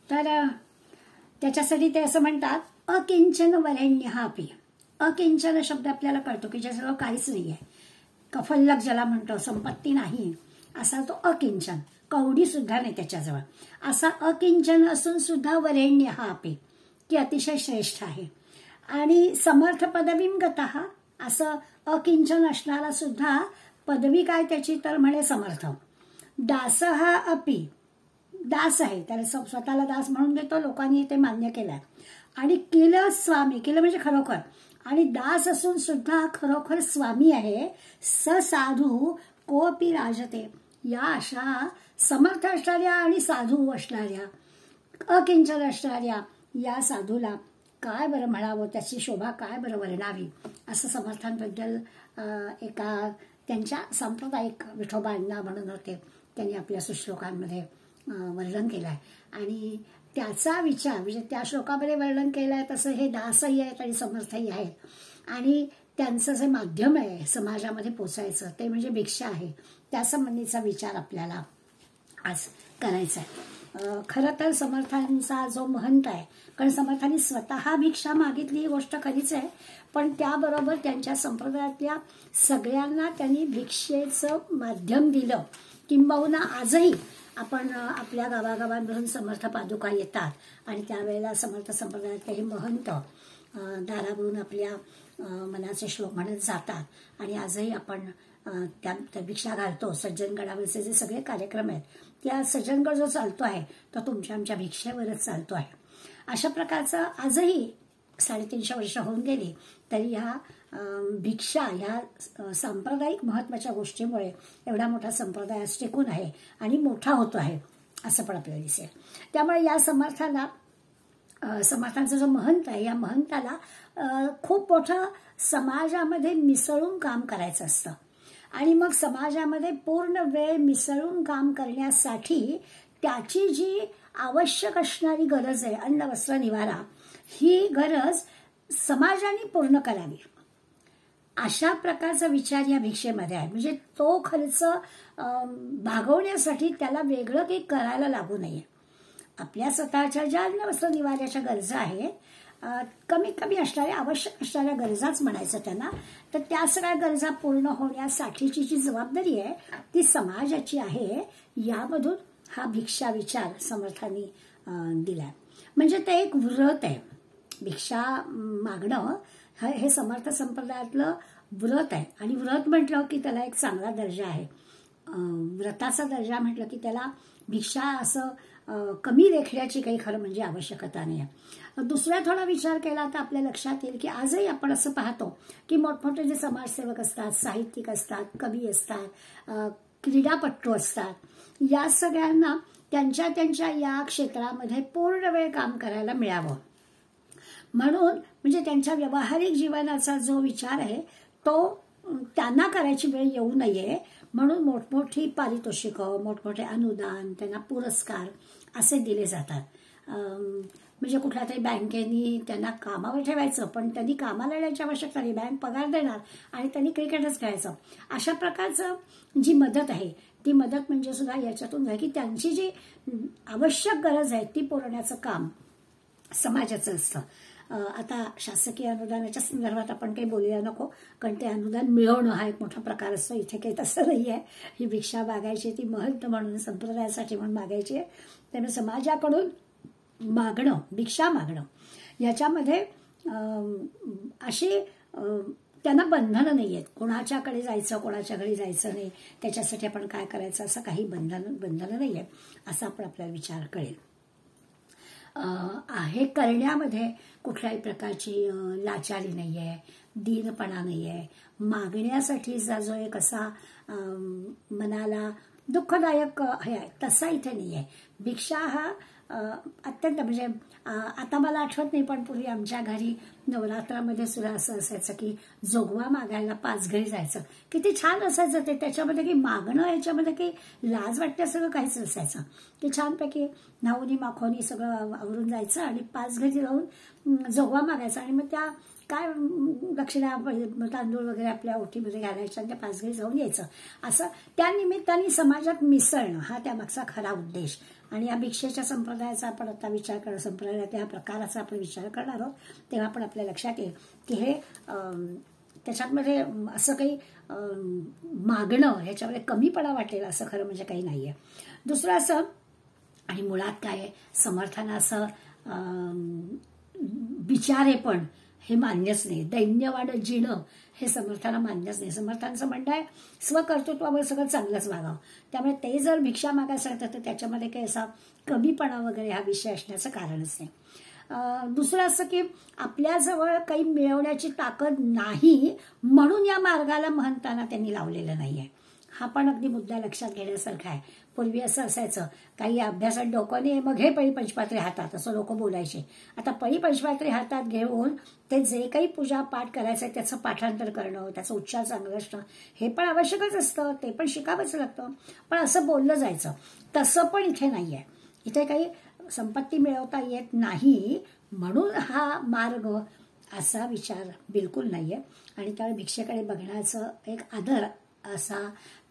तर त्याच्यासाठी ते असं म्हणतात अकिंचन वरेण्यहापि. अकिंचन शब्द आपल्याला कळतो की ज्याजवळ काहीच नाहीये, कफल्लक ज्याला म्हणतो, संपत्ती नाही, असा तो अकिंचन, कवडी सुद्धा नाही त्याच्याजवळ, असा अकिंचन असून सुद्धा वरेण्यहापि, की अतिशय श्रेष्ठ आहे. आणि समर्थ पदवीम गतः, असं अकिंचन असणारा सुद्धा पदवी काय त्याची तर म्हणे समर्थ. दासः अपि, दास आहे, त्याला स्वतःला दास म्हणून देतो, लोकांनी ते मान्य केलंय. आणि किल स्वामी, किल म्हणजे खरोखर, आणि दास असून सुद्धा खरोखर स्वामी आहे. स साधू कोपी राजते, या अशा समर्थ असणाऱ्या आणि साधू असणाऱ्या, अकिंचन असणाऱ्या या साधूला काय बरं म्हणावं, त्याची शोभा काय बरं वर्णावी, असं समर्थांबद्दल एका त्यांच्या सांप्रदायिक विठोबांना म्हणून होते, त्यांनी आपल्या सुश्लोकांमध्ये वर्णन केलंय. आणि त्याचा विचार म्हणजे त्या श्लोकामध्ये वर्णन केलंय तसं हे दासही आहेत आणि समर्थही आहेत. आणि त्यांचं जे माध्यम आहे समाजामध्ये पोचायचं ते म्हणजे भिक्षा आहे. त्या संबंधीचा विचार आपल्याला आज करायचा आहे. खरं तर समर्थांचा जो महंत आहे, कारण समर्थांनी स्वतः भिक्षा मागितली ही गोष्ट खरीच आहे, पण त्याबरोबर त्यांच्या संप्रदायातल्या सगळ्यांना त्यांनी भिक्षेचं माध्यम दिलं. किंबहुना आजही आपण आपल्या गावागावांमधून समर्थ पादुका येतात आणि त्यावेळेला समर्थ संप्रदायातले हे महंत दारावरून आपल्या मनाचे श्लोक म्हणत जातात. आणि आजही आपण त्या भिक्षा घालतो. सज्जनगडावरचे जे सगळे कार्यक्रम आहेत, त्या सज्जनगड जो चालतो आहे तो तुमच्या आमच्या भिक्षेवरच चालतो आहे. अशा प्रकारचं आजही 350 वर्ष होऊन गेली तरी ह्या भिक्षा ह्या सांप्रदायिक महत्वाच्या गोष्टीमुळे एवढा मोठा संप्रदाय आज टिकून आहे आणि मोठा होतो आहे असं पण आपल्याला दिसेल. त्यामुळे या समर्थांचा जो महंत आहे, या महंताला खूप मोठं समाजामध्ये मिसळून काम करायचं असतं. आणि मग समाजामध्ये पूर्ण वेळ मिसळून काम करण्यासाठी त्याची जी आवश्यक असणारी गरज आहे, अन्न वस्त्र निवारा, ही गरज समाजाने पूर्ण करावी अशा प्रकारचा विचार या भिक्षेमध्ये आहे. म्हणजे तो खर्च भागवण्यासाठी त्याला वेगळं काही करायला लागू नये. आपल्या स्वतःच्या ज्या अन्न वस्त्र निवाऱ्याच्या गरजा आहेत, कमीत कमी असणाऱ्या आवश्यक असणाऱ्या गरजाच म्हणायचं त्यांना, तर त्या सगळ्या गरजा पूर्ण होण्यासाठीची जी जबाबदारी आहे ती समाजाची आहे. यामधून हा भिक्षा विचार समर्थांनी दिलाय. म्हणजे ते एक व्रत आहे. भिक्षा मागणं हे समर्थ संप्रदायातलं व्रत आहे. आणि व्रत म्हटलं की त्याला एक चांगला दर्जा आहे. व्रताचा दर्जा म्हटलं की त्याला भिक्षा असं कमी लेखण्याची काही खरं म्हणजे आवश्यकता नाही आहे. दुसरा थोडा विचार केला तर आपल्या लक्षात येईल की आजही आपण असं पाहतो की मोठमोठे जे समाजसेवक असतात, साहित्यिक असतात, कवी असतात, क्रीडापटू असतात, या सगळ्यांना त्यांच्या त्यांच्या या क्षेत्रामध्ये पूर्ण वेळ काम करायला मिळावं म्हणून, म्हणजे त्यांच्या व्यावहारिक जीवनाचा जो विचार आहे तो त्यांना करायची वेळ येऊ नये म्हणून मोठमोठी पारितोषिकं, मोठमोठे अनुदान, त्यांना पुरस्कार असे दिले जातात. म्हणजे कुठल्या तरी बँकेनी त्यांना कामावर ठेवायचं, पण त्यांनी कामाला येण्याची आवश्यकता नाही, बँक पगार देणार आणि त्यांनी क्रिकेटच खेळायचं. अशा प्रकारचं जी मदत आहे ती मदत म्हणजे सुद्धा याच्यातून आहे की त्यांची जी आवश्यक गरज आहे ती पुरवण्याचं काम समाजाचं असतं. आता शासकीय अनुदानाच्या संदर्भात आपण काही बोलूया नको, कारण ते अनुदान मिळवणं हा एक मोठा प्रकार असतो. इथे काही तसं नाही आहे. ही भिक्षा मागायची ती महंत म्हणून संप्रदायासाठी म्हणून मागायची आहे. त्यामुळे समाजाकडून मागणं, भिक्षा मागणं याच्यामध्ये अशी त्यांना बंधनं नाही आहेत. कोणाच्याकडे जायचं, कोणाच्या घरी जायचं नाही, त्याच्यासाठी आपण काय करायचं असं काही बंधनं नाही आहे असा आपण आपल्याला विचार कळेल. हे करण्यामध्ये कुठल्याही प्रकारची लाचारी नाही आहे, दीनपणा नाही आहे. मागण्यासाठीचा जो एक असा मनाला दुःखदायक हे आहे तसा इथे नाही आहे. भिक्षा हा अत्यंत म्हणजे आता मला आठवत नाही, पण पूर्वी आमच्या घरी नवरात्रामध्ये सुद्धा असं असायचं की जोगवा मागायला 5 घरी जायचं. किती छान असायचं ते. त्याच्यामध्ये काही मागणं, याच्यामध्ये काही लाज वाटते सगळं काहीच नसायचं. की छानपैकी नाहुनी माखोनी सगळं आवरून जायचं आणि 5 घरी जाऊन जोगवा मागायचा आणि मग त्या काय दक्षिणा तांदूळ वगैरे आपल्या ओटीमध्ये घालायच्या आणि त्या 5 घरी जाऊन यायचं. असं त्या निमित्ताने समाजात मिसळणं हा त्यामागचा खरा उद्देश आणि या भिक्षेच्या संप्रदायाचा आपण आता विचार करणार, संप्रदायातल्या ह्या प्रकाराचा आपण विचार करणार आहोत, तेव्हा आपण आपल्या लक्षात येईल की हे त्याच्यामध्ये असं काही मागणं, ह्याच्यामध्ये कमीपणा वाटेल असं खरं म्हणजे काही नाहीये. दुसरं असं, आणि मुळात काय आहे, समर्थांना असं बिचारेपण हे मान्यच नाही, दैन्यवाणं जिणं हे समर्थांना मान्यच नाही. समर्थांचं म्हणणं आहे स्वकर्तृत्वावर सगळं चांगलंच वागावं. त्यामुळे ते जर भिक्षा मागायला सांगतात तर त्याच्यामध्ये काही असा कमीपणा वगैरे हा विषय असण्याचं कारणच नाही. दुसरं असं की आपल्याजवळ काही मिळवण्याची ताकद नाही म्हणून या मार्गाला महंतांना त्यांनी लावलेलं नाहीये. हा पण अगदी मुद्दा लक्षात घेण्यासारखा आहे. पूर्वी असं असायचं, काही अभ्यासात डोकं नाही मग हे पळी पंचपात्री हातात, असं लोक बोलायचे. आता पळी पंचपात्री हातात घेऊन ते जे काही पूजा पाठ करायचं आहे त्याचं पाठांतर करणं, त्याचं उच्चार चांगलं असणं हे पण आवश्यकच असतं, ते पण शिकावंच लागतं. पण असं बोललं जायचं, तसं पण इथे नाहीये. इथे काही संपत्ती मिळवता येत नाही म्हणून हा मार्ग असा विचार बिलकुल नाहीये. आणि त्यावेळी भिक्षेकडे बघण्याचं एक आदर असा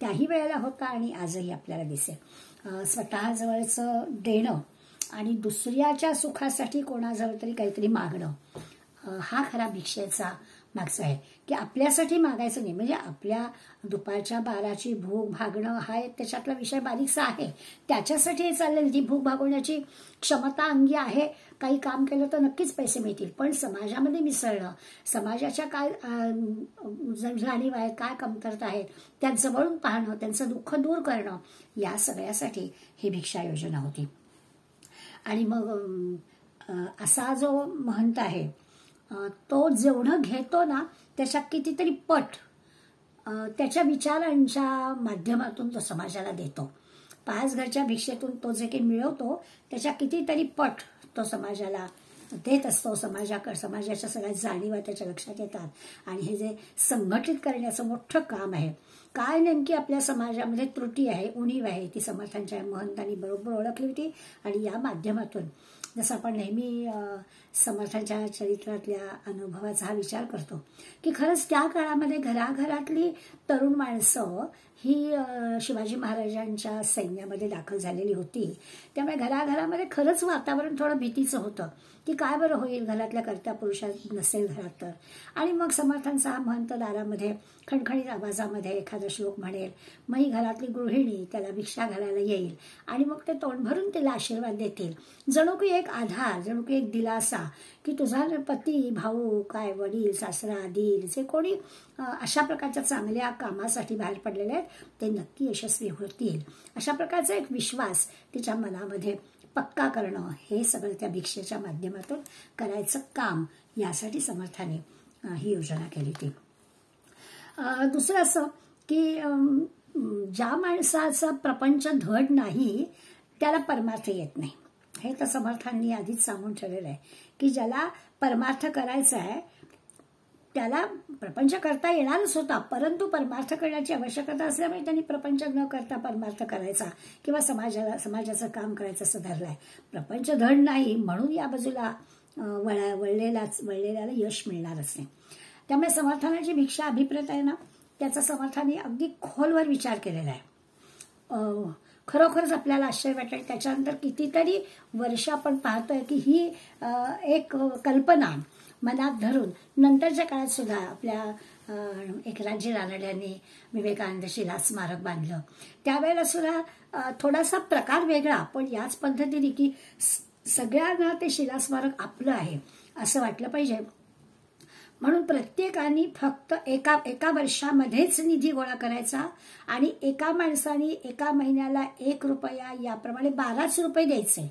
त्याही वेळेला होता आणि आजही आपल्याला दिसेल. स्वतःजवळचं देणं आणि दुसऱ्याच्या सुखासाठी कोणाजवळ तरी काहीतरी मागणं, हा खरा भिक्षेचा मागचा आहे. की आपल्यासाठी मागायचं नाही, म्हणजे आपल्या दुपारच्या 12ची भूक भागणं हा एक त्याच्यातला विषय बारीकसा आहे, त्याच्यासाठी हे चाललेलं. ती भूक भागवण्याची क्षमता अंगी आहे, काही काम केलं तर नक्कीच पैसे मिळतील. पण समाजामध्ये मिसळणं, समाजाच्या काय जाणीव आहेत, काय कमतरता आहेत त्या जवळून पाहणं, त्यांचं दुःख दूर करणं, या सगळ्यासाठी ही भिक्षा योजना होती. आणि मग असा जो महंत आहे तो जेवढं घेतो ना त्याच्या कितीतरी पट त्याच्या विचारांच्या माध्यमातून तो समाजाला देतो. 5 घरच्या भिक्षेतून तो जे काही मिळवतो त्याच्या कितीतरी पट तो समाजाला देत असतो. समाजाच्या सगळ्या जाणीवा त्याच्या लक्षात येतात आणि हे जे संघटित करण्याचं मोठं काम आहे. काय नेमकी आपल्या समाजामध्ये त्रुटी आहे, उणीव आहे, ती समर्थांच्या महंतांनी बरोबर ओळखली होती. आणि या माध्यमातून जसं आपण नेहमी समर्थांच्या चरित्रातल्या अनुभवाचा हा विचार करतो की खरंच त्या काळामध्ये घराघरातली तरुण माणसं ही शिवाजी महाराजांच्या सैन्यामध्ये दाखल झालेली होती. त्यामुळे घराघरामध्ये खरंच वातावरण थोडं भीतीचं होतं की काय बरं होईल, घरातल्या कर्त्या पुरुषात नसेल घरात तर. आणि मग समर्थांचा हा महंत दारामध्ये खणखणीत आवाजामध्ये एखादा श्लोक म्हणेल, मग ही घरातली गृहिणी त्याला भिक्षा घालायला येईल आणि मग ते तोंड भरून तिला आशीर्वाद देतील. जणू की एक आधार, जणू की एक दिलासा की तुझा पती, भाऊ, काय वडील, सासरा, दीर जे कोणी अशा प्रकारच्या चांगल्या कामासाठी बाहेर पडलेले आहेत ते नक्की यशस्वी होतील. अशा प्रकारचा एक विश्वास तिच्या मनामध्ये पक्का करणं, हे सगळं त्या भिक्षेच्या माध्यमातून करायचं काम, यासाठी समर्थाने ही योजना केली होती. दुसरं असं की ज्या माणसाचा प्रपंच धड नाही त्याला परमार्थ येत नाही. हे तर समर्थांनी आधीच सांगून ठेवलेलं आहे की ज्याला परमार्थ करायचा आहे त्याला प्रपंच करता येणारच होता, परंतु परमार्थ करण्याची आवश्यकता असल्यामुळे त्यांनी प्रपंच न करता परमार्थ करायचा किंवा समाजाचं काम करायचं असं धरलंय. प्रपंच धड नाही म्हणून या बाजूला वळलेल्याला यश मिळणारच नाही. त्यामुळे समर्थानाची भिक्षा अभिप्रेत आहे ना, त्याचा समर्थाने अगदी खोलवर विचार केलेला आहे. खरोखरच आपल्याला आश्चर्य वाटेल. त्याच्यानंतर कितीतरी वर्ष आपण पाहतोय की ही एक कल्पना मनात धरून नंतरच्या काळात सुद्धा आपल्या एकनाथजी रानड्यांनी विवेकानंद शिला स्मारक बांधलं. त्यावेळेला सुद्धा थोडासा प्रकार वेगळा, पण याच पद्धतीने की सगळ्यांना ते शिला स्मारक आपलं आहे असं वाटलं पाहिजे. म्हणून प्रत्येकाने फक्त एका वर्षामध्येच निधी गोळा करायचा आणि एका माणसाने एका महिन्याला 1 रुपया याप्रमाणे 12 रुपये द्यायचे.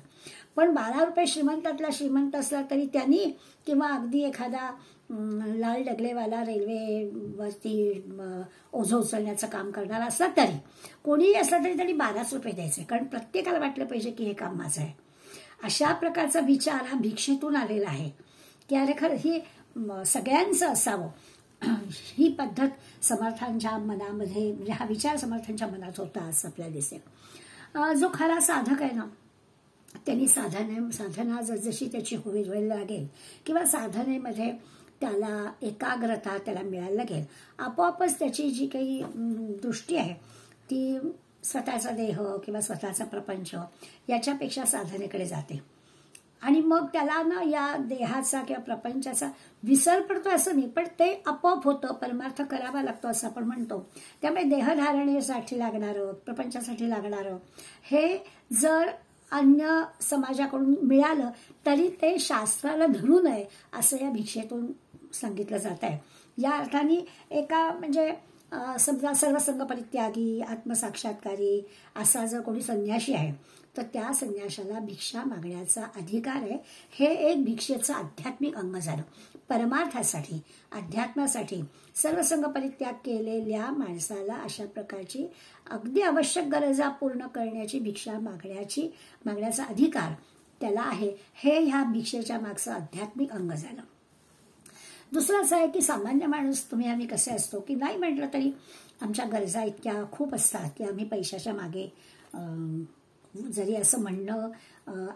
पण 12 रुपये श्रीमंतातला श्रीमंत असला तरी त्यांनी, किंवा अगदी एखादा लाल डगलेवाला रेल्वेवरती ओझं उचलण्याचं काम करणारा असला तरी, कोणीही असला तरी त्यांनी 12 रुपये द्यायचे. कारण प्रत्येकाला वाटलं पाहिजे की हे काम माझं आहे. अशा प्रकारचा विचार हा भिक्षेतून आलेला आहे की अरे खरं ही सगळ्यांचं असावं. ही पद्धत समर्थांच्या मनामध्ये, म्हणजे हा विचार समर्थांच्या मनात होता असं आपल्याला दिसेल. जो खरा साधक आहे ना, त्यांनी साधना जशी त्याची व्हायला लागेल किंवा साधनेमध्ये त्याला एकाग्रता त्याला मिळायला लागेल, आपोआपच त्याची जी काही दृष्टी आहे ती स्वतःचा देह किंवा स्वतःचा प्रपंच याच्यापेक्षा साधनेकडे जाते. आणि मग त्याला ना या देहाचा किंवा प्रपंचाचा विसर पडतो असं नाही, पण ते आपोआप होतं, परमार्थ करावा लागतो असं आपण म्हणतो. त्यामुळे देहधारणेसाठी लागणारं, प्रपंचासाठी लागणारं हे जर अन्य समाजाकडून मिळालं तरी ते शास्त्राला धरू नये असं या भिक्षेतून सांगितलं जात आहे. या अर्थाने एका म्हणजे समजा सर्वसंग परित्यागी, आत्मसाक्षात्कारी असा जर कोणी संन्याशी आहे तर त्या संन्याशाला भिक्षा मागण्याचा अधिकार आहे. हे एक भिक्षेचं आध्यात्मिक अंग झालं. परमार्थासाठी, अध्यात्मासाठी सर्वसंग परित्याग केलेल्या माणसाला अशा प्रकारची अगदी आवश्यक गरजा पूर्ण करण्याची भिक्षा मागण्याचा अधिकार त्याला आहे. हे ह्या भिक्षेच्या मागचं आध्यात्मिक अंग झालं. दुसरं असं आहे की सामान्य माणूस तुम्ही आम्ही कसे असतो की नाही म्हटलं तरी आमच्या गरजा इतक्या खूप असतात की आम्ही पैशाच्या मागे जरी असं म्हणणं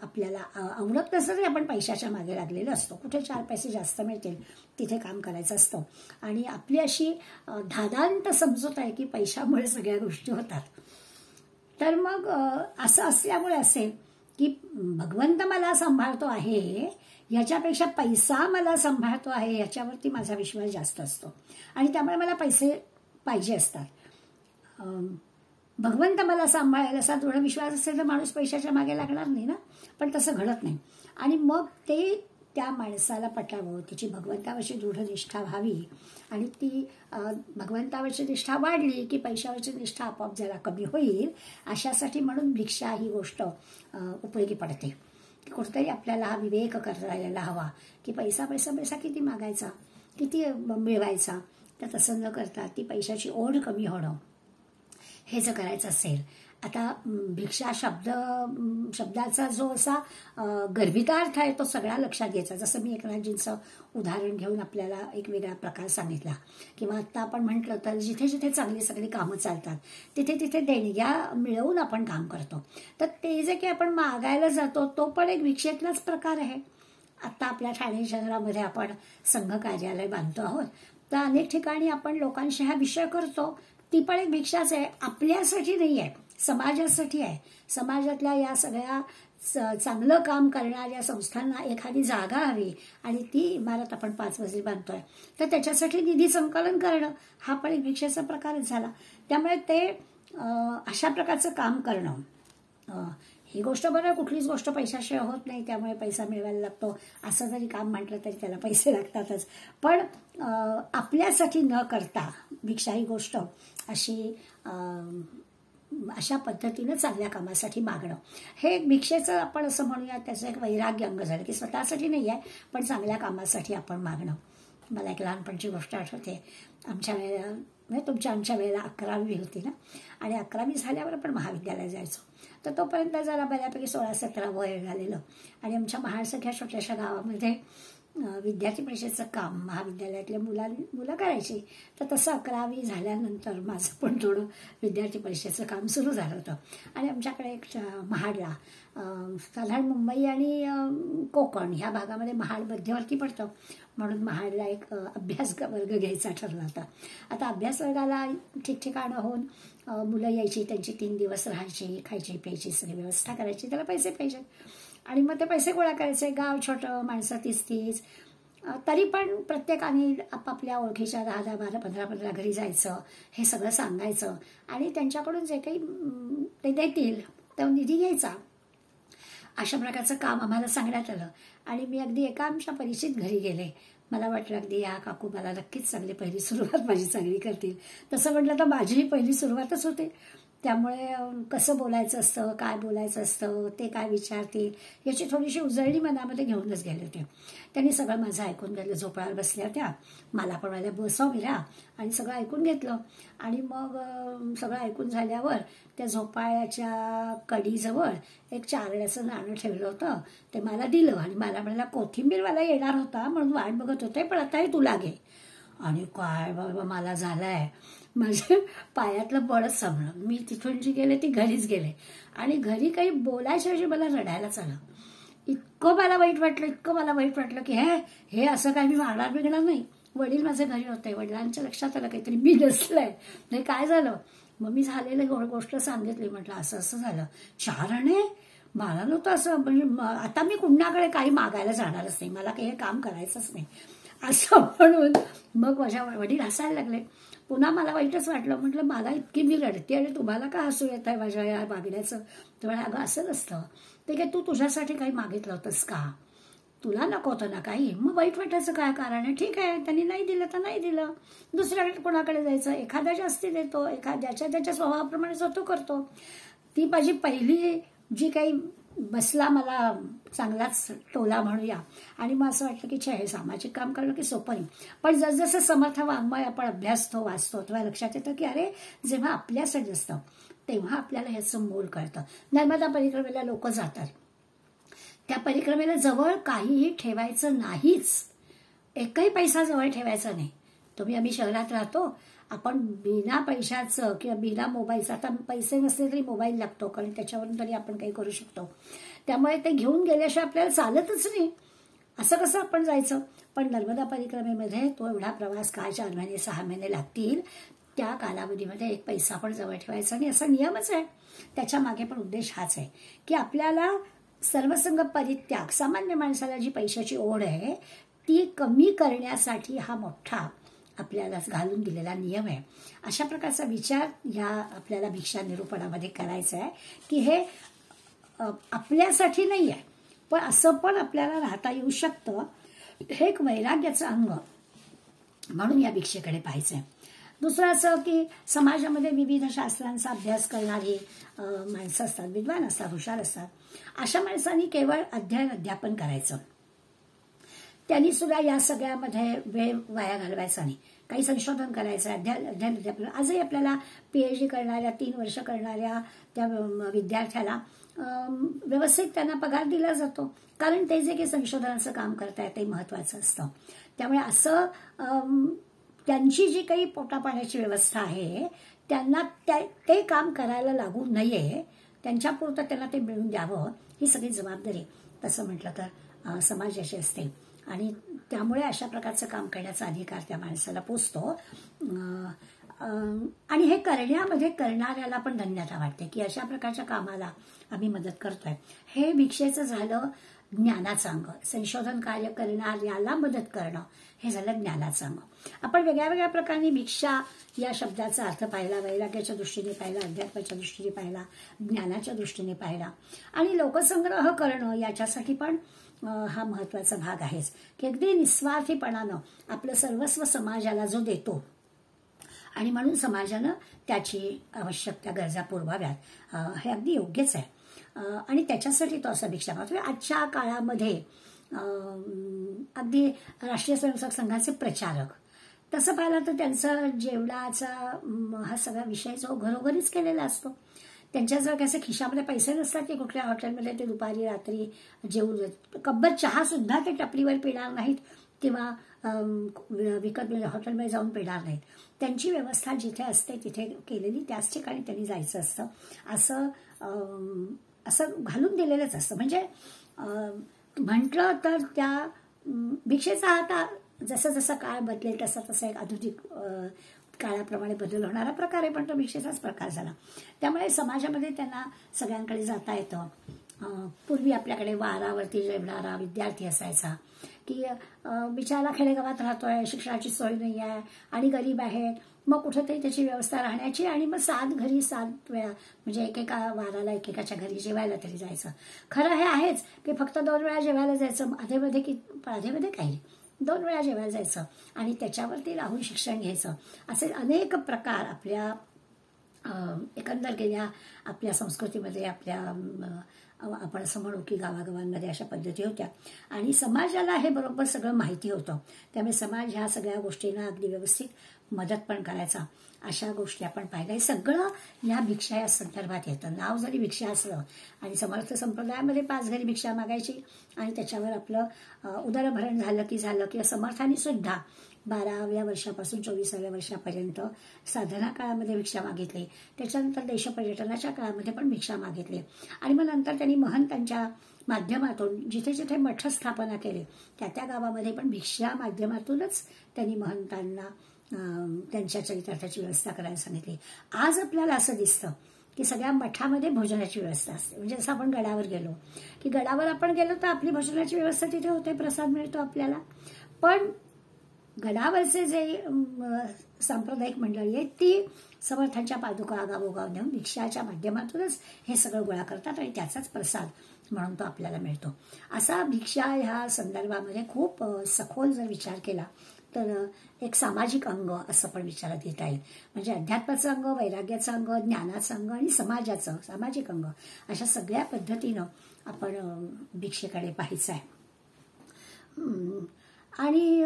आपल्याला आवडत नसतं तरी आपण पैशाच्या मागे लागलेलो असतो. कुठे 4 पैसे जास्त मिळतील तिथे काम करायचं असतं. आणि आपली अशी धादांत समजूत आहे की पैशामुळे सगळ्या गोष्टी होतात. तर मग असं असल्यामुळे असेल की भगवंत मला सांभाळतो आहे ह्याच्यापेक्षा पैसा मला सांभाळतो आहे ह्याच्यावरती माझा विश्वास जास्त असतो आणि त्यामुळे मला पैसे पाहिजे असतात. भगवंत मला सांभाळेल असा दृढ विश्वास असेल तर माणूस पैशाच्या मागे लागणार नाही ना, पण तसं घडत नाही. आणि मग ते त्या माणसाला पटावं, त्याची भगवंतावरची दृढ निष्ठा व्हावी आणि ती भगवंतावरची निष्ठा वाढली की पैशावरची निष्ठा आपोआप जरा कमी होईल. अशासाठी म्हणून भिक्षा ही गोष्ट उपयोगी पडते. कुठेतरी आपल्याला हा विवेक करायला हवा की पैसा पैसा पैसा किती मागायचा, किती मिळवायचा. तर तसं न करता ती पैशाची ओढ कमी होणं हे जर करायचं असेल. आता भिक्षा शब्दाचा जो असा गर्भितार्थ आहे तो सगळा लक्षात घ्यायचा. जसं मी एकनाथजींचं उदाहरण घेऊन आपल्याला एक वेगळा प्रकार सांगितला. किंवा आता आपण म्हटलं तर जिथे जिथे चांगली सगळी कामं चालतात तिथे तिथे देणग्या मिळवून आपण काम करतो. तर ते जे काही आपण मागायला जातो तो पण एक भिक्षेतलाच प्रकार आहे. आता आपल्या ठाणे शहरामध्ये आपण संघ कार्यालय बांधतो आहोत तर अनेक ठिकाणी आपण लोकांशी हा विषय करतो. ती पण एक भिक्षाच आहे. आपल्यासाठी नाही आहे, समाजासाठी आहे. समाजातल्या या सगळ्या चांगलं काम करणाऱ्या संस्थांना एखादी जागा हवी आणि ती इमारत आपण 5 मजली बांधतोय तर त्याच्यासाठी निधी संकलन करणं हा पण एक भिक्षेचा प्रकारच झाला. त्यामुळे ते अशा प्रकारचं काम करणं ही गोष्ट बरं, कुठलीच गोष्ट पैशाशिवाय होत नाही त्यामुळे पैसा मिळवायला लागतो असं जरी काम म्हटलं तरी त्याला पैसे लागतातच. पण आपल्यासाठी न करता भिक्षा ही गोष्ट अशा पद्धतीनं चांगल्या कामासाठी मागणं हे एक भिक्षेचं आपण असं म्हणूया त्याचं एक वैराग्य अंग झालं की स्वतःसाठी नाही आहे पण चांगल्या कामासाठी आपण मागणं. मला एक लहानपणची गोष्ट आठवते. आमच्या वेळेला म्हणजे आमच्या वेळेला 11वी होती ना आणि 11वी झाल्यावर आपण महाविद्यालयात जायचो. तर तोपर्यंत जरा बऱ्यापैकी 16-17 वय झालेलं आणि आमच्या महाडसारख्या छोट्याशा गावामध्ये विद्यार्थी परिषदेचं काम महाविद्यालयातल्या मुलं करायची. तर तसं 11वी झाल्यानंतर माझं पण थोडं विद्यार्थी परिषदेचं काम सुरू झालं होतं. आणि आमच्याकडे एक महाडला साधारण मुंबई आणि कोकण ह्या भागामध्ये महाड मध्यवर्ती पडतं म्हणून महाडला एक अभ्यास वर्ग घ्यायचा ठरला होता. आता अभ्यास वर्गाला ठिकठिकाणं होऊन मुलं यायची, त्यांची 3 दिवस राहायची, खायची प्यायची सगळी व्यवस्था करायची, त्याला पैसे पाहिजे आणि मग ते पैसे गोळा करायचे. गाव छोटं, माणसं 30-30 तरी पण प्रत्येकाने आपापल्या ओळखीच्या 10-10, 12, 15-15 घरी जायचं, हे सगळं सांगायचं आणि त्यांच्याकडून जे काही ते देतील तो निधी घ्यायचा. अशा प्रकारचं काम आम्हाला सांगण्यात आलं आणि मी अगदी एका आमच्या परिचित घरी गेले. मला वाटलं अगदी या काकू मला नक्कीच चांगली पहिली सुरुवात माझी चांगली करतील. तसं म्हटलं तर माझीही पहिली सुरुवातच होते. त्यामुळे कसं बोलायचं असतं, काय बोलायचं असतं, ते काय विचारतील याची थोडीशी उजळणी मनामध्ये घेऊनच गेले होते. त्यांनी सगळं माझं ऐकून घेतलं. झोपाळ्यावर बसल्या होत्या, मला पण मला बसवल्या आणि सगळं ऐकून घेतलं. आणि मग सगळं ऐकून झाल्यावर त्या झोपाळ्याच्या कडीजवळ एक 4 नाणं ठेवलं होतं, ते मला दिलं आणि मला म्हणाला कोथिंबीरवाला येणार होता म्हणून वाट बघत होते पण आताही तुला घे. आणि काय बाबा मला झालंय, माझ्या पायातलं बळच संभळं. मी तिथून जी गेले ती घरीच गेले आणि घरी काही बोलायच्या ऐवजी मला रडायलाच आलं. इतकं मला वाईट वाटलं की हे असं काही मी मागणार बिगणार नाही. वडील माझे घरी होते. वडिलांच्या लक्षात आलं काहीतरी मी नसलंय. नाही काय झालं, मग मी झालेली गोष्ट सांगितली. म्हटलं असं असं झालं. 4 आणे मला नव्हतं असं, म्हणजे आता मी कुणाकडे काही मागायला जाणारच नाही, मला काही हे काम करायचंच नाही असं म्हणून मग माझ्या वडील हसायला लागले. पुन्हा मला वाईटच वाटलं. म्हटलं मला इतकी मी रडते आणि तुम्हाला का हसू येत आहे माझ्या या मागण्याचं. तर म्हणे अगं असं नसतं ते, काय तू तुझ्यासाठी काही मागितलं होतंस का, तुला नको होतं ना काही, मग वाईट वाटायचं काय कारण आहे. ठीक आहे, त्यांनी नाही दिलं तर नाही दिलं, दुसऱ्याकडे कोणाकडे जायचं. एखादा जास्ती देतो, एखाद्याच्या त्याच्या स्वभावाप्रमाणे तो करतो. ती माझी पहिली जी काही बसला मला चांगलाच टोला म्हणूया. आणि मग असं वाटलं की हे सामाजिक काम करणं की सोपं नाही. पण जसजसं समर्थ वाङ्मय आपण अभ्यासतो वाचतो तेव्हा लक्षात येतं की अरे जेव्हा आपल्यासाठी असतं तेव्हा आपल्याला ह्याचं मोल कळतं. नर्मदा परिक्रमेला लोक जातात, त्या परिक्रमेला जवळ काहीही ठेवायचं नाहीच, एकही पैसा जवळ ठेवायचा नाही. आम्ही शहरात राहतो, आपण बिना पैशाचं किंवा बिना मोबाईलचं, आता पैसे नसले तरी मोबाईल लागतो कारण त्याच्यावरून तरी आपण काही करू शकतो. त्यामुळे ते घेऊन गेल्याशिवाय आपल्याला चालतच नाही. असं कसं आपण जायचं. पण नर्मदा परिक्रमेमध्ये तो एवढा प्रवास काय 4 महिने 6 महिने लागतील, त्या कालावधीमध्ये एक पैसा पण जवळ ठेवायचा नाही असा नियमच आहे. त्याच्या मागे पण उद्देश हाच आहे की आपल्याला सर्वसंग परित्याग, सामान्य माणसाला जी पैशाची ओढ आहे ती कमी करण्यासाठी हा मोठा आपल्याला घालून दिलेला नियम आहे. अशा प्रकारचा विचार ह्या आपल्याला भिक्षा निरूपणामध्ये करायचा आहे की हे आपल्यासाठी नाही आहे, पण असं पण आपल्याला राहता येऊ शकतं. हे एक वैराग्याचं अंग म्हणून या भिक्षेकडे पाहायचं आहे. दुसरं असं की समाजामध्ये विविध शास्त्रांचा अभ्यास करणारी माणसं असतात, विद्वान असतात, हुशार असतात. अशा माणसांनी केवळ अध्यापन करायचं, त्यांनी सुद्धा या सगळ्यामध्ये वेळ वाया घालवायचा नाही. काही संशोधन करायचं, अध्यापन. आजही आपल्याला PhD करणाऱ्या 3 वर्ष करणाऱ्या त्या विद्यार्थ्याला व्यवस्थित त्यांना पगार दिला जातो, कारण ते जे काही संशोधनाचं काम करतायत ते महत्वाचं असतं. त्यामुळे असं त्यांची जी काही पोटापाण्याची व्यवस्था आहे त्यांना ते काम करायला लागू नये, त्यांच्यापुरतं त्यांना ते मिळून द्यावं, ही सगळी जबाबदारी तसं म्हटलं तर समाजाची असते. आणि त्यामुळे अशा प्रकारचं काम करण्याचा अधिकार त्या माणसाला पोचतो. आणि हे करण्यामध्ये करणाऱ्याला पण धन्यता वाटते की अशा प्रकारच्या कामाला आम्ही मदत करतोय. हे भिक्षेचं झालं ज्ञानाचं अंग. संशोधन कार्य करणाऱ्याला मदत करणं हे झालं ज्ञानाचं अंग. आपण वेगळ्या वेगळ्या प्रकारे भिक्षा या शब्दाचा अर्थ पाहिला, वैराग्याच्या दृष्टीने पाहिला, अध्यात्माच्या दृष्टीने पाहिला, ज्ञानाच्या दृष्टीने पाहिला. आणि लोकसंग्रह करणं याच्यासाठी पण हा महत्वाचा भाग आहेच की अगदी निस्वार्थीपणानं आपलं सर्वस्व समाजाला जो देतो आणि म्हणून समाजानं त्याची आवश्यक त्या गरजा पुरवाव्यात, हे अगदी योग्यच आहे. आणि त्याच्यासाठी तो असा भिक्षा मागतो. आजच्या काळामध्ये अगदी राष्ट्रीय स्वयंसेवक संघाचे प्रचारक, तसं पाहिलं तर त्यांचा जेवणाचा हा सगळा विषय जो घरोघरीच केलेला असतो. त्यांच्याजवळ कसे खिशामध्ये पैसे नसतात की कुठल्या हॉटेलमध्ये ते दुपारी रात्री जेवून जातात. कब्बत चहा सुद्धा ते टपरीवर पिणार नाहीत किंवा विकत हॉटेलमध्ये जाऊन पिणार नाहीत. त्यांची व्यवस्था जिथे असते तिथे केलेली, त्याच ठिकाणी त्यांनी जायचं असतं. असं घालून दिलेलंच असतं. म्हणजे म्हटलं तर त्या भिक्षेचा आता जसं जसं काळ बदलेल तसा तसा एक आधुनिक काळाप्रमाणे बदल होणारा प्रकार आहे, पण तो भिक्षेचाच प्रकार झाला. त्यामुळे समाजामध्ये त्यांना सगळ्यांकडे जाता येतं. पूर्वी आपल्याकडे वारावरती जेवणारा विद्यार्थी असायचा की बिचारा खेडेगावात राहतोय, शिक्षणाची सोय नाही आहे आणि गरीब आहेत, मग कुठेतरी त्याची व्यवस्था राहण्याची आणि मग 7 घरी 7 वेळा म्हणजे एकेका वाराला एकेकाच्या घरी जेवायला तरी जायचं. खरं हे आहेच की फक्त 2 वेळा जेवायला जायचं, आधेमध्ये काही 2 वेळा जेवायला जायचं आणि त्याच्यावरती राहून शिक्षण घ्यायचं. असे अनेक प्रकार आपल्या एकंदर गेल्या आपल्या संस्कृतीमध्ये आपण असं म्हणू की गावागावांमध्ये अशा पद्धती होत्या आणि समाजाला हे बरोबर सगळं माहिती होतं. त्यामुळे समाज ह्या सगळ्या गोष्टींना अगदी व्यवस्थित मदत पण करायचा. अशा गोष्टी आपण पाहिल्या. हे सगळं या भिक्षा या संदर्भात येतं. नाव जरी भिक्षा असलं आणि समर्थ संप्रदायामध्ये 5 घरी भिक्षा मागायची आणि त्याच्यावर आपलं उदरभरण झालं किंवा समर्थांनी सुद्धा 12व्या वर्षापासून 24व्या वर्षापर्यंत साधना काळामध्ये भिक्षा मागितली. त्याच्यानंतर देशपर्यटनाच्या काळामध्ये पण भिक्षा मागितली आणि मग नंतर त्यांनी महंतांच्या माध्यमातून जिथे जिथे मठ स्थापना केली त्या गावामध्ये पण भिक्षा माध्यमातूनच त्यांनी महंतांना त्यांच्या चरितार्थाची व्यवस्था करायला सांगितली. आज आपल्याला असं दिसतं की सगळ्या मठामध्ये भोजनाची व्यवस्था असते. म्हणजे जसं आपण गडावर गेलो की गडावर आपण गेलो तर आपली भोजनाची व्यवस्था तिथे होते, प्रसाद मिळतो आपल्याला. पण गडावरचे जे सांप्रदायिक मंडळी आहेत ती समर्थांच्या पादुका गावोगाव नेऊन भिक्षाच्या माध्यमातूनच हे सगळं गोळा करतात आणि त्याचाच प्रसाद म्हणून तो आपल्याला मिळतो. असा भिक्षा ह्या संदर्भामध्ये खूप सखोल जर विचार केला तर एक सामाजिक अंग असं पण विचारात घेता येईल. म्हणजे अध्यात्माचं अंग, वैराग्याचं अंग, ज्ञानाचं अंग आणि समाजाचं सामाजिक अंग अशा सगळ्या पद्धतीनं आपण भिक्षेकडे पाहायचं आहे. आणि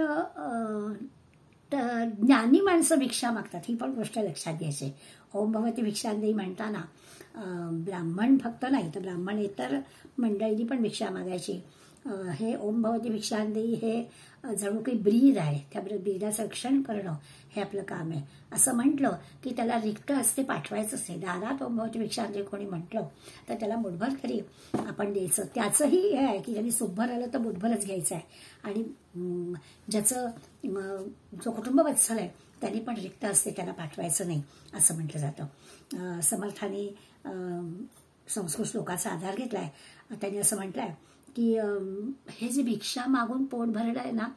ज्ञानी माणसं भिक्षा मागतात ही पण गोष्ट लक्षात घ्यायची. ओम भवती भिक्षांदेही म्हणताना ब्राह्मण फक्त नाही तर ब्राह्मणेतर मंडळींनी पण भिक्षा मागायची. हे ओम भवती भिक्षांदेही हे जणू काही ब्रीद आहे, त्या ब्रीदाचं रक्षण करणं हे आपलं काम आहे. असं म्हटलं की त्याला रिक्त हस्ते पाठवायचंच आहे. दारात ओम भवती भिक्षांदेही कोणी म्हटलं तर त्याला मुठभर तरी आपण द्यायचं. त्याचंही हे आहे की ज्यांनी सुभर आलं तर मुठभरच घ्यायचं आहे. आणि ज्याचं जो कुटुंबवत्सल आहे त्यांनी पण रिक्त हस्ते त्याला पाठवायचं नाही असं म्हटलं जातं. समर्थांनी संस्कृत श्लोकाचा आधार घेतलाय. त्यांनी असं म्हटलंय की हे जे भिक्षा मागून पोट भरणं आहे ना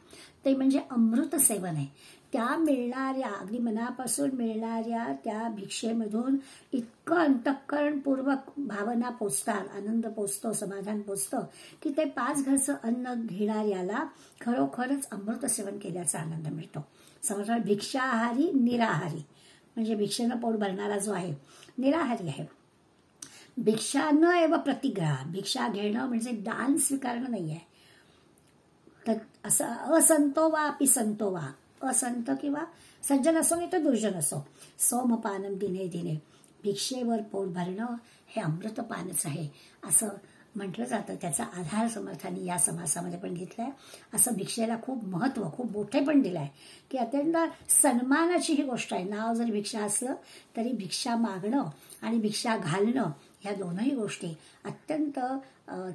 ते म्हणजे अमृत सेवन आहे. त्या मिळणाऱ्या अगदी मनापासून मिळणाऱ्या त्या भिक्षेमधून इतकं अंतःकरणपूर्वक भावना पोचतात, आनंद पोचतो, समाधान पोचतं की ते 5 घरचं अन्न घेणाऱ्याला खरोखरच अमृत सेवन केल्याचा आनंद मिळतो. समजा भिक्षाहारी निराहारी म्हणजे भिक्षेनं पोट भरणारा जो आहे निराहारी आहे. भिक्षा न एव प्रतिग्रह, भिक्षा घेणं म्हणजे दान स्वीकारणं नाही आहे. तर असं असंतो वा अपि संतो वा, असंत किंवा सज्जन असो नाही तर दुर्जन असो, सोमपानम दिने दिने, भिक्षेवर पोट भरणं हे अमृतपानच आहे असं म्हटलं जातं. त्याचा आधार समर्थांनी या समासामध्ये पण घेतलाय. असं भिक्षेला खूप महत्व, खूप मोठे पण दिलंय की अत्यंत सन्मानाची ही गोष्ट आहे. नाव जरी भिक्षा असलं तरी भिक्षा मागणं आणि भिक्षा घालणं ह्या दोनही गोष्टी अत्यंत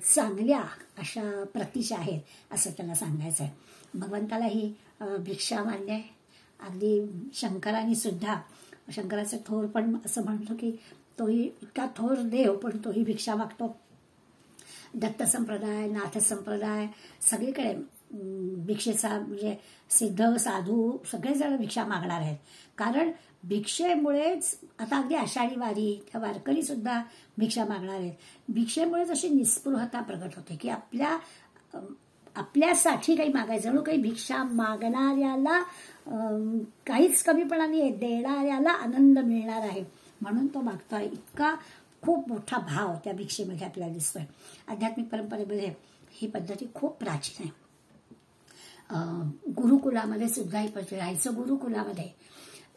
चांगल्या अशा प्रतीच्या आहेत असं त्यांना सांगायचं आहे. भगवंताला ही भिक्षा मान्य आहे. अगदी शंकरांनी सुद्धा, शंकराचे थोर पण असं म्हणतो की तोही इतका थोर देव पण तोही भिक्षा मागतो. दत्त संप्रदाय, नाथ संप्रदाय सगळीकडे भिक्षेचा म्हणजे सिद्ध साधू सगळेजण भिक्षा मागणार आहेत. कारण भिक्षेमुळेच आता अगदी आषाढी वारी त्या वारकरी सुद्धा भिक्षा मागणार आहेत. भिक्षेमुळेच अशी निस्पृहता प्रगट होते की आपल्यासाठी काही मागायचं, जणू काही भिक्षा मागणाऱ्याला काहीच कमीपणा नाही, देणाऱ्याला आनंद मिळणार आहे म्हणून तो मागतोय. इतका खूप मोठा भाव त्या भिक्षेमध्ये आपल्याला दिसतोय. आध्यात्मिक परंपरेमध्ये ही पद्धती खूप प्राचीन आहे. गुरुकुलामध्ये सुद्धा ही पद्धती राहायचं. गुरुकुलामध्ये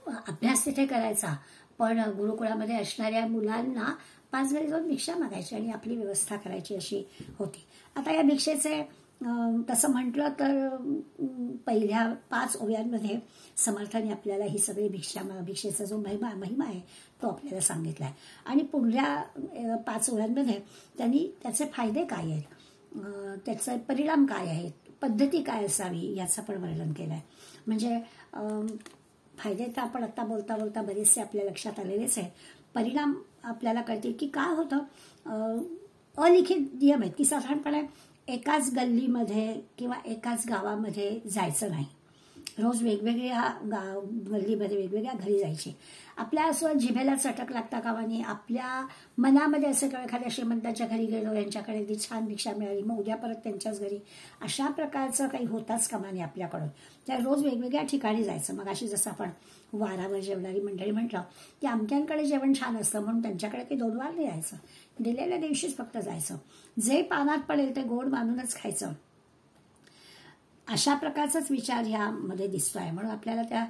अभ्यास तिथे करायचा, पण गुरुकुलामध्ये असणाऱ्या मुलांना 5 घरी जाऊन भिक्षा मागायची आणि आपली व्यवस्था करायची अशी होती. आता या भिक्षेचे तसं म्हटलं तर पहिल्या 5 ओव्यांमध्ये समर्थांनी आपल्याला ही सगळी भिक्षेचा जो महिमा आहे तो आपल्याला सांगितला आहे. आणि पुढल्या 5 ओव्यांमध्ये त्यांनी त्याचे फायदे काय आहेत, त्याचे परिणाम काय आहेत, पद्धती काय असावी याचं पण वर्णन केलं आहे. म्हणजे फायदे तर आपण आता बोलता बोलता बरेचसे आपल्या लक्षात आलेलेच आहे. परिणाम आपल्याला कळतील की काय होतं. अलिखित नियम आहेत की साधारणपणे एकाच गल्लीमध्ये किंवा एकाच गावामध्ये जायचं नाही. रोज वेगवेगळ्या गल्लीमध्ये वेगवेगळ्या घरी जायचे. आपल्या असं जिभेला चटक लागता कामा नये. आपल्या मनामध्ये असं किंवा एखाद्या श्रीमंताच्या घरी गेलो, यांच्याकडे अगदी छान भिक्षा मिळाली, मग उद्या परत त्यांच्याच घरी, अशा प्रकारचं काही होताच कामा नये आपल्याकडून. त्या रोज वेगवेगळ्या ठिकाणी जायचं. मग अशी जसं आपण वारावर जेवणारी मंडळी म्हटलं की अमक्यांकडे जेवण छान असतं म्हणून त्यांच्याकडे काही 2 वार नाही जायचं. दिलेल्या दिवशीच फक्त जायचं. जे पानात पडेल ते गोड मानूनच खायचं. अशा प्रकारचाच विचार ह्यामध्ये दिसतोय. म्हणून आपल्याला त्या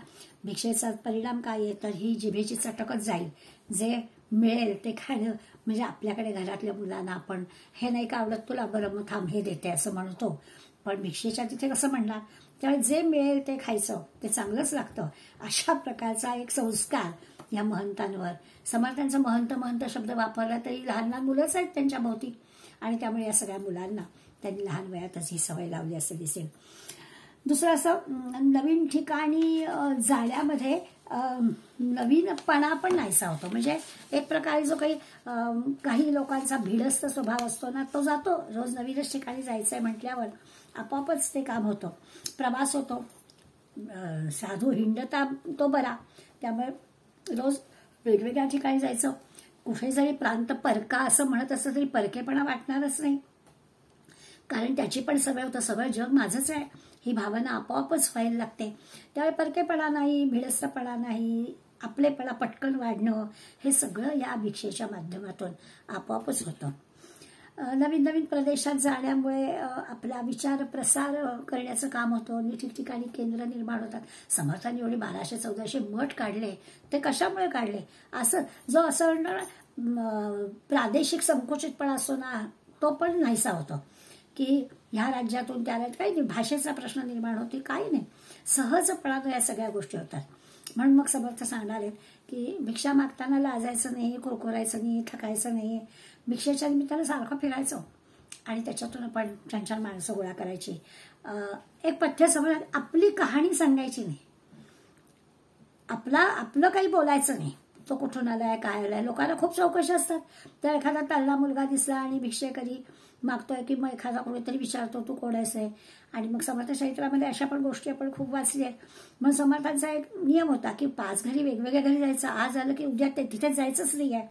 भिक्षेचा परिणाम काय आहे तर ही जिभेची चटकच जाईल. जे मिळेल ते खाणं. म्हणजे आपल्याकडे घरातल्या मुलांना आपण हे नाही का आवडत तुला, बरं मग थांब हे देते असं म्हणतो. पण भिक्षेच्या तिथे कसं म्हणणार, त्यामुळे जे मिळेल ते खायचं, ते चांगलंच लागतं. अशा प्रकारचा एक संस्कार या महंतांवर. समर्थांचा महंत शब्द वापरला तरी लहान लहान मुलंच आहेत त्यांच्या भोवती आणि त्यामुळे या सगळ्या मुलांना त्यांनी लहान वयातच ही सवय लावली असं दिसेल. दुसरं असं नवीन ठिकाणी जाण्यामध्ये नवीनपणा पण नाहीसा होतो. म्हणजे एक प्रकारे जो काही लोकांचा भिडस्त स्वभाव असतो ना, तो जातो. रोज नवीनच ठिकाणी जायचंय म्हटल्यावर आपोआपच ते काम होतं. प्रवास होतो, साधू हिंडता तो बरा. त्यामुळे रोज वेगवेगळ्या ठिकाणी जायचं. कुठे जरी प्रांत परका असं म्हणत असतं तरी परकेपणा वाटणारच नाही, कारण त्याची पण सवय होतं सगळं जग माझंच आहे ही भावना आपोआपच व्हायला लागते. त्यावेळी परकेपणा नाही, भिडस्तपणा नाही, आपलेपणा पटकन वाढणं, हे सगळं या भिक्षेच्या माध्यमातून आपोआपच होतं. नवीन नवीन प्रदेशात जाण्यामुळे आपला विचार प्रसार करण्याचं काम होतं. ठिकठिकाणी केंद्र निर्माण होतात. समर्थांनी एवढे 1200-1400 मठ काढले, ते कशामुळे काढले? असं प्रादेशिक संकुचितपणा असतो ना, तो पण नाहीसा होतो. की ह्या राज्यातून त्या राज्यात काही नाही, भाषेचा प्रश्न निर्माण होते, काही नाही, सहजपणानं या सगळ्या गोष्टी होतात. म्हणून मग समर्थ सांगणार आहेत की भिक्षा मागताना लाजायचं नाही, कुरकुरायचं नाही, थकायचं नाही. भिक्षेच्या निमित्तानं सारखं फिरायचं आणि त्याच्यातून आपण छान छान माणसं गोळा करायची. एक पथ्य समोर, आपली कहाणी सांगायची नाही, आपलं काही बोलायचं नाही. तो कुठून आलाय, काय आलाय, लोकांना खूप चौकशी असतात. तर एखादा तरुणा मुलगा दिसला आणि भिक्षेकरी मागतोय की मग एखादा कोणीतरी विचारतो तू कोण आहेस, आणि मग समर्थ चरित्रामध्ये अशा पण गोष्टी आपण खूप वाचल्या. मग समर्थांचा एक नियम होता की 5 घरी वेगवेगळ्या घरी जायचं. आज आलं की उद्या तिथे जायचंच नाही आहे.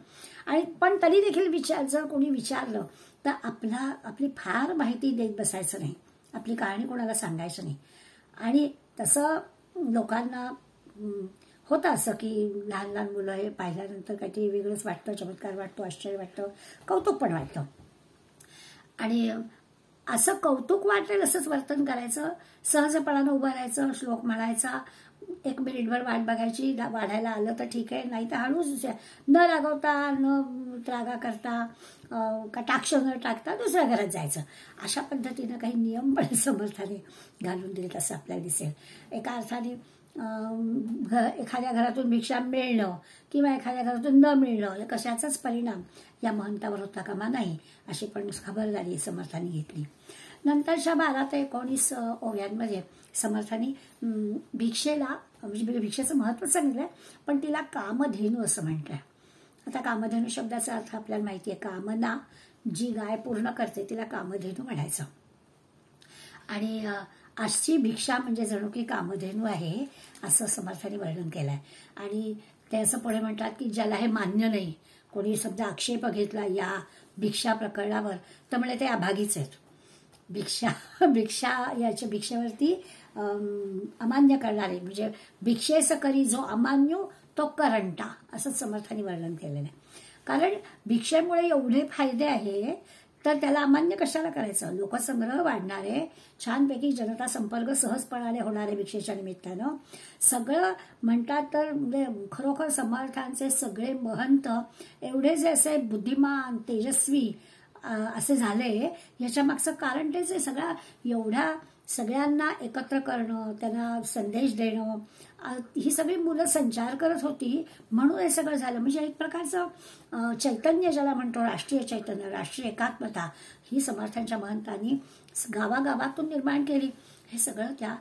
आणि पण तरी देखील जर कोणी विचारलं तर आपली फार माहिती देत बसायचं नाही, आपली कहाणी कोणाला सांगायचं नाही. आणि तसं लोकांना होतं असं की लहान लहान मुलं हे पाहिल्यानंतर काहीतरी वेगळंच वाटतं, चमत्कार वाटतो, आश्चर्य वाटतं, कौतुक पण वाटतं. आणि असं कौतुक वाटेल असंच वर्तन करायचं, सहजपणानं उभं राहायचं, श्लोक म्हणायचा, 1 मिनिटभर वाट बघायची, वाढायला आलं तर ठीक आहे, नाही तर हळूच न रागवता, न त्रागा करता, कटाक्ष न टाकता दुसऱ्या घरात जायचं. अशा पद्धतीनं काही नियम पण समर्थाने घालून दिलेत असं आपल्याला दिसेल. एका अर्थाने एखाद्या घरातून भिक्षा मिळणं किंवा एखाद्या घरातून न मिळणं कशाचाच परिणाम या महंतावर होता कामा नाही, अशी पण खबरदारी समर्थांनी घेतली. नंतरच्या 12 ते 19 ओव्यांमध्ये समर्थांनी भिक्षेला, म्हणजे भिक्षेचं महत्त्व सांगितलंय, पण तिला कामधेनू असं म्हटलंय. आता कामधेनू शब्दाचा अर्थ आपल्याला माहिती आहे, कामना जी गाय पूर्ण करते तिला कामधेनू म्हणायचं. आणि अशी भिक्षा म्हणजे जणू की कामधेनू आहे असं समर्थांनी वर्णन केलंय. आणि ते असं पुढे म्हणतात की ज्याला हे मान्य नाही, कोणी समजा आक्षेप घेतला या भिक्षा प्रकरणावर, तर म्हणजे ते अभागीच आहेत. भिक्षेवरती अमान्य करणारे, म्हणजे भिक्षेस करी जो अमान्य तो करंटा, असं समर्थांनी वर्णन केलेलं आहे. कारण भिक्षेमुळे एवढे फायदे आहे तर त्याला अमान्य कशाला करायचं. लोकसंग्रह वाढणारे, छानपैकी जनता संपर्क सहजपणाने होणारे भिक्षेच्या निमित्तानं, सगळं म्हणतात तर म्हणजे खरोखर समर्थांचे सगळे महंत एवढे जे असे बुद्धिमान, तेजस्वी असे झाले, याच्या मागचं कारण तेच आहे. एवढ्या सगळ्यांना एकत्र करणं, त्यांना संदेश देणं, ही सगळी मुलं संचार करत होती, म्हणून हे सगळं झालं. म्हणजे एक प्रकारचं चैतन्य ज्याला म्हणतो, राष्ट्रीय चैतन्य, राष्ट्रीय एकात्मता, ही समर्थांच्या महंतांनी गावागावातून निर्माण केली. हे सगळं त्या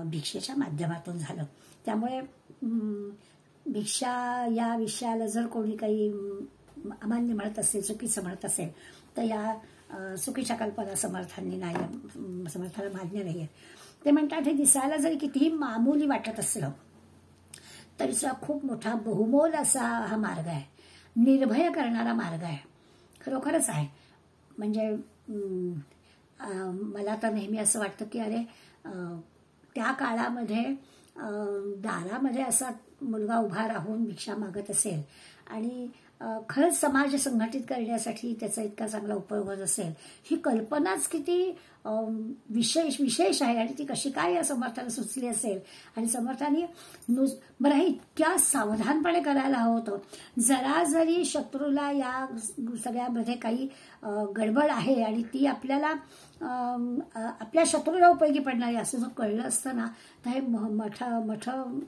भिक्षेच्या माध्यमातून झालं. त्यामुळे भिक्षा या विषयाला जर कोणी काही अमान्य म्हणत असेल, चुकीचं म्हणत असेल, तर या चुकीच्या कल्पना समर्थाला मान्य नाही आहे. ते म्हणतात हे दिसायला जरी कितीही मामूली वाटत असलं तरी खूप मोठा बहुमोल असा हा मार्ग आहे, निर्भय करणारा मार्ग आहे, खरोखरच आहे. म्हणजे मला तर नेहमी असं वाटतं की अरे त्या काळामध्ये दारामध्ये असा मुलगा उभा राहून भिक्षा मागत असेल आणि खरंच समाज संघटित करण्यासाठी त्याचा इतका चांगला उपयोग होत असेल, ही कल्पनाच किती विशेष आहे. आणि ती कशी काय या समर्थाला सुचली असेल. आणि समर्थांनी बरं हे इतक्या सावधानपणे करायला हवं होतं. जरा जरी शत्रूला या सगळ्यामध्ये काही गडबड आहे आणि ती आपल्या शत्रूला उपयोगी पडणारी असं जर कळलं असतं ना, तर हे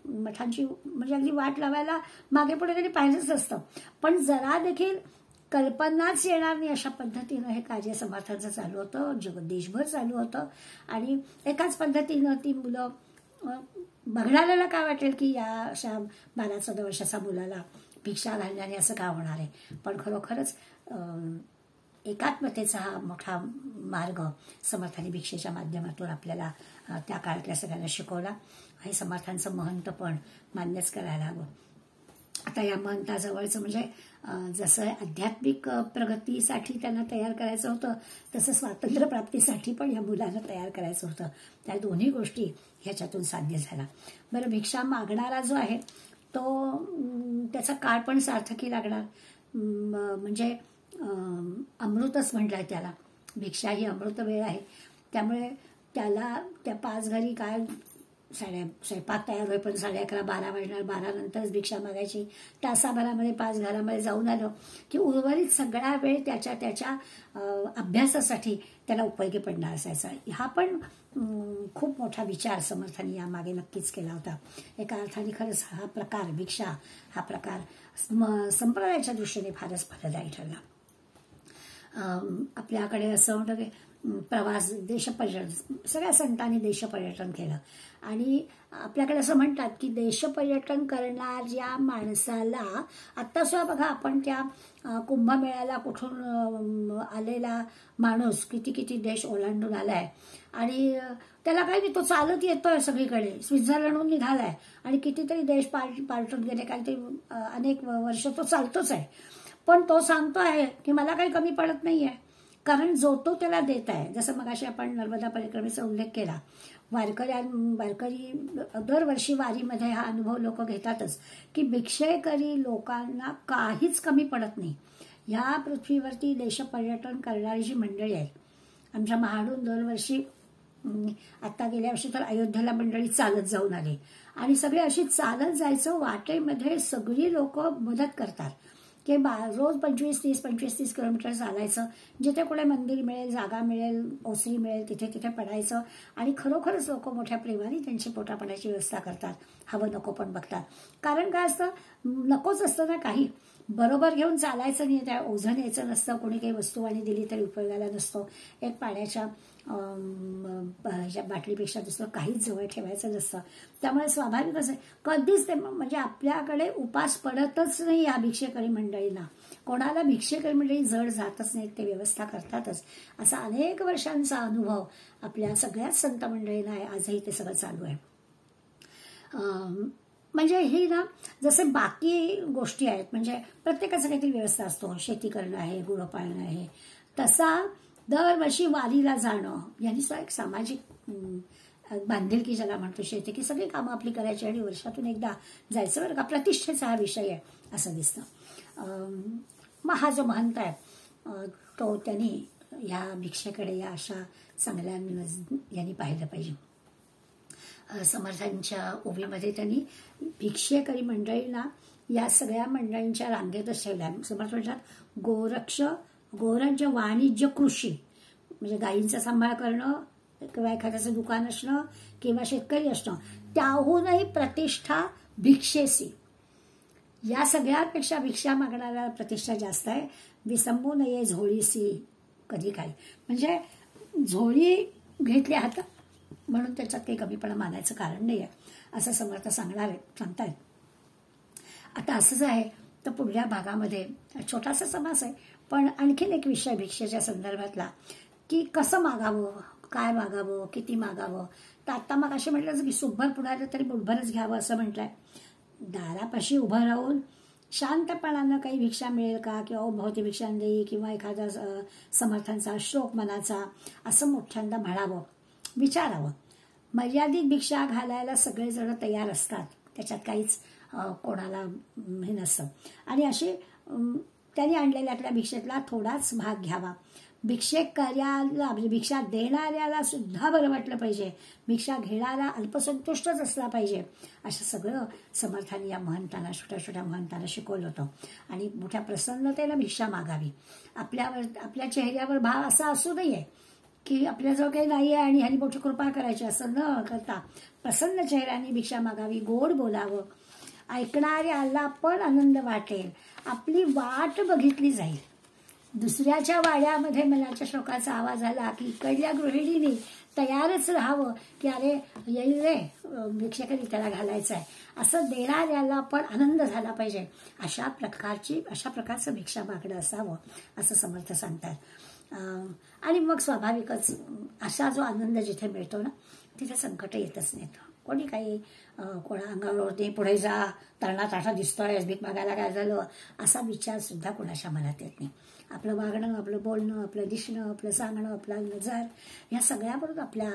मठांची म्हणजे अगदी वाट लावायला मागे पुढे तरी पाहिजेच असतं. पण जरा देखील कल्पनाच येणार नाही अशा पद्धतीनं हे कार्य समर्थांचं चालू होतं, देशभर चालू होतं. आणि एकाच पद्धतीनं ती मुलं बघणाऱ्याला काय वाटेल की या अशा 12-14 वर्षाच्या मुलाला भिक्षा घालण्याने असं का होणार आहे. पण खरोखरच एकात्मतेचा हा मोठा मार्ग समर्थांनी भिक्षेच्या माध्यमातून आपल्याला त्या काळातल्या सगळ्यांना शिकवला. हे समर्थांचं महंतपण मान्यच करायला हवं. आता या महंताजवळचं म्हणजे जसं आध्यात्मिक प्रगतीसाठी त्यांना तयार करायचं होतं, तसं स्वातंत्र्य प्राप्तीसाठी पण या मुलांना तयार करायचं होतं. त्या दोन्ही गोष्टी ह्याच्यातून साध्य झाला. बरं, भिक्षा मागणारा जो आहे तो त्याचा काळ पण सार्थकी लागणार. म्हणजे अमृतच म्हटलंय त्याला. भिक्षा ही अमृत वेळ आहे. त्यामुळे त्याला त्या 5 घरी काय स्वयंपाक तयार होईपर्यंत 11:30-12 वाजणार. 12 नंतरच भिक्षा मागायची. तासाभरामध्ये 5 घरामध्ये जाऊन आलं की उर्वरित सगळा वेळ त्याच्या अभ्यासासाठी त्याला उपयोगी पडणार असायचा. हा पण खूप मोठा विचार समर्थांनी यामागे नक्कीच केला होता. एका अर्थाने खरंच हा प्रकार भिक्षा हा प्रकार संप्रदायाच्या दृष्टीने फारच फलदायी ठरला. आपल्याकडे असं म्हणतं की प्रवास देशपर्यटन सगळ्या संतांनी देशपर्यटन केलं. आणि आपल्याकडे असं म्हणतात की देशपर्यटन करणाऱ्या माणसाला आत्ता सुद्धा बघा, आपण त्या कुंभमेळ्याला कुठून आलेला माणूस किती देश ओलांडून आलाय आणि त्याला काही नाही, तो चालत येतोय सगळीकडे. स्वित्झर्लंडहून निघालाय आणि कितीतरी देश पालटून गेले, काहीतरी अनेक वर्ष तो चालतोच आहे. पण तो सांगतो आहे की मला काही कमी पडत नाहीये, कारण जो तो त्याला देत आहे. जसं मगाशी आपण नर्मदा परिक्रमेचा उल्लेख केला. वारकरी दरवर्षी वारीमध्ये हा अनुभव लोक घेतातच की भिक्षेकरी लोकांना काहीच कमी पडत नाही. ह्या पृथ्वीवरती देशपर्यटन करणारी जी मंडळी आहे, आमच्या महाडून दरवर्षी आता गेल्या वर्षी तर अयोध्येला मंडळी चालत जाऊन आली आणि सगळे अशी चालत जायचं. वाटेमध्ये सगळी लोक मदत करतात की रोज 25-30 किलोमीटर चालायचं. जिथे कुठे मंदिर मिळेल, जागा मिळेल, ओसरी मिळेल, तिथे पडायचं. आणि खरोखरच लोक मोठ्या प्रेमाने त्यांची पोटापाण्याची व्यवस्था करतात. हवं नको पण बघतात. कारण काय असतं, नकोच असतं ना काही. बरोबर घेऊन चालायचं नाही, त्या ओझं यायचं नसतं. कोणी काही वस्तू आणि दिली तरी उपयोगाला नसतो. एक पाण्याच्या बाटलीपेक्षा दुसरं काहीच जवळ ठेवायचं नसतं. त्यामुळे स्वाभाविकच आहे कधीच ते म्हणजे आपल्याकडे उपास पडतच नाही या भिक्षेकरी मंडळींना. कोणाला भिक्षेकरी मंडळी जड जातच नाहीत, ते व्यवस्था करतातच. असा अनेक वर्षांचा अनुभव आपल्या सगळ्याच संत मंडळींना आहे. आजही ते सगळं चालू आहे. म्हणजे ही ना जसे बाकी गोष्टी आहेत, म्हणजे प्रत्येकाचं काहीतरी व्यवस्था असतो. शेती करणं आहे, गुरं पाळणं आहे, तसा दरवर्षी वारीला जाणं यांनी सुद्धा एक सामाजिक बांधिलकी ज्याला म्हणतो, शेती की सगळी कामं आपली करायची आणि वर्षातून एकदा जायचं. बरं का, प्रतिष्ठेचा हा विषय आहे असं दिसतं. मग हा जो महंत आहे तो त्यांनी ह्या भिक्षेकडे या अशा चांगल्या यांनी पाहिलं पाहिजे. समर्थांच्या ओवीमध्ये त्यांनी भिक्षेकरी मंडळींना या सगळ्या मंडळींच्या रांगेतच ठेवल्या. समर्थ म्हणतात गोरज्य वाणिज्य कृषी, म्हणजे गायींचा सांभाळ करणं किंवा एखाद्याचं दुकान असणं किंवा शेतकरी असणं, त्याहूनही प्रतिष्ठा भिक्षेसी. या सगळ्यापेक्षा भिक्षा मागणाऱ्या प्रतिष्ठा जास्त आहे. विसंबू नये झोळीसी कधी काही, म्हणजे झोळी घेतली हातात म्हणून त्याच्यात काही कमीपणा मानायचं कारण नाही आहे असं समर्थ सांगतायत. आता असंच आहे तर पुढल्या भागामध्ये छोटासा समास आहे, पण आणखीन एक विषय भिक्षेच्या संदर्भातला की कसं मागावं, काय मागावं, किती मागावं. तर आता मग असे म्हटलं की सुभर पुढायला तरी बुटभरच घ्यावं असं म्हटलंय. दारापाशी उभं राहून शांतपणानं काही भिक्षा मिळेल का, किंवा भोवती भिक्षांदेई किंवा एखादा समर्थांचा श्लोक मनाचा असं मोठ्यांदा म्हणावं, विचारावं. मर्यादित भिक्षा घालायला सगळेजण तयार असतात, त्याच्यात काहीच कोणाला हे नसतं. आणि अशी त्यांनी आणलेल्यातल्या भिक्षेतला थोडाच भाग घ्यावा. भिक्षेकर्याला म्हणजे भिक्षा देणाऱ्याला सुद्धा बरं वाटलं पाहिजे, भिक्षा घेणारा अल्पसंतुष्टच असला पाहिजे. असं सगळं समर्थांनी या महंतांना, छोट्या महंतांना शिकवलं होतं. आणि मोठ्या प्रसन्नतेनं भिक्षा मागावी. आपल्या चेहऱ्यावर भाव असा असू नये की आपल्याजवळ काही नाही आहे आणि ह्यानी मोठी कृपा करायची, असं न करता प्रसन्न चेहऱ्याने भिक्षा मागावी. गोड बोलावं, ऐकणाऱ्याला पण आनंद वाटेल, आपली वाट बघितली जाईल. दुसऱ्याच्या वाड्यामध्ये मनाच्या शोकाचा आवाज आला की इकडल्या गृहिणीने तयारच राहावं की अरे येईल रे भिक्षेकरी त्याला घालायचं आहे, असं देणाऱ्याला पण आनंद झाला पाहिजे. अशा प्रकारचं भिक्षा मागणं असावं असं समर्थ सांगतात. आणि मग स्वाभाविकच असा जो आनंद जिथे मिळतो ना तिथे संकट येतच नाहीत. कोणी काही कोणा अंगावरती पुढे जा, तरणा ताठा दिसतोय, भीक मागायला काय झालं असा विचार सुद्धा कोणाच्या मनात येत नाही. आपलं वागणं, आपलं बोलणं, आपलं दिसणं, आपलं सांगणं, आपला नजर या सगळ्यावरून आपल्या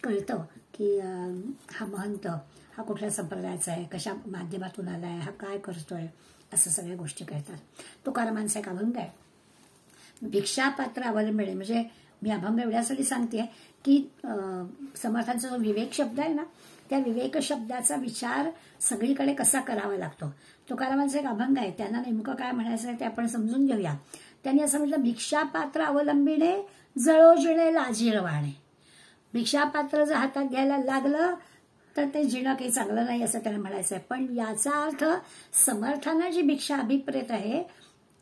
कळतं की हा महंत हा कुठल्या संप्रदायाचा आहे, कशा माध्यमातून आलाय, हा काय करतोय, असं सगळ्या गोष्टी कळतात. तुकारामांचा एक अभंग आहे, भिक्षापात्र अवलंबणे. म्हणजे मी अभंग एवढ्यासाठी सांगते की समर्थांचा जो विवेक शब्द आहे ना त्या विवेक शब्दाचा विचार सगळीकडे कसा करावा लागतो. तुकारामांचा एक अभंग आहे, त्यांना नेमकं काय म्हणायचं आहे ते आपण समजून घेऊया. त्यांनी असं म्हटलं, भिक्षापात्र अवलंबिणे जळोजिणे लाजिरवाणे. भिक्षापात्र जर हातात घ्यायला लागलं तर ते जिणं काही चांगलं नाही असं त्यांना म्हणायचं आहे. पण याचा अर्थ समर्थांना जी भिक्षा अभिप्रेत आहे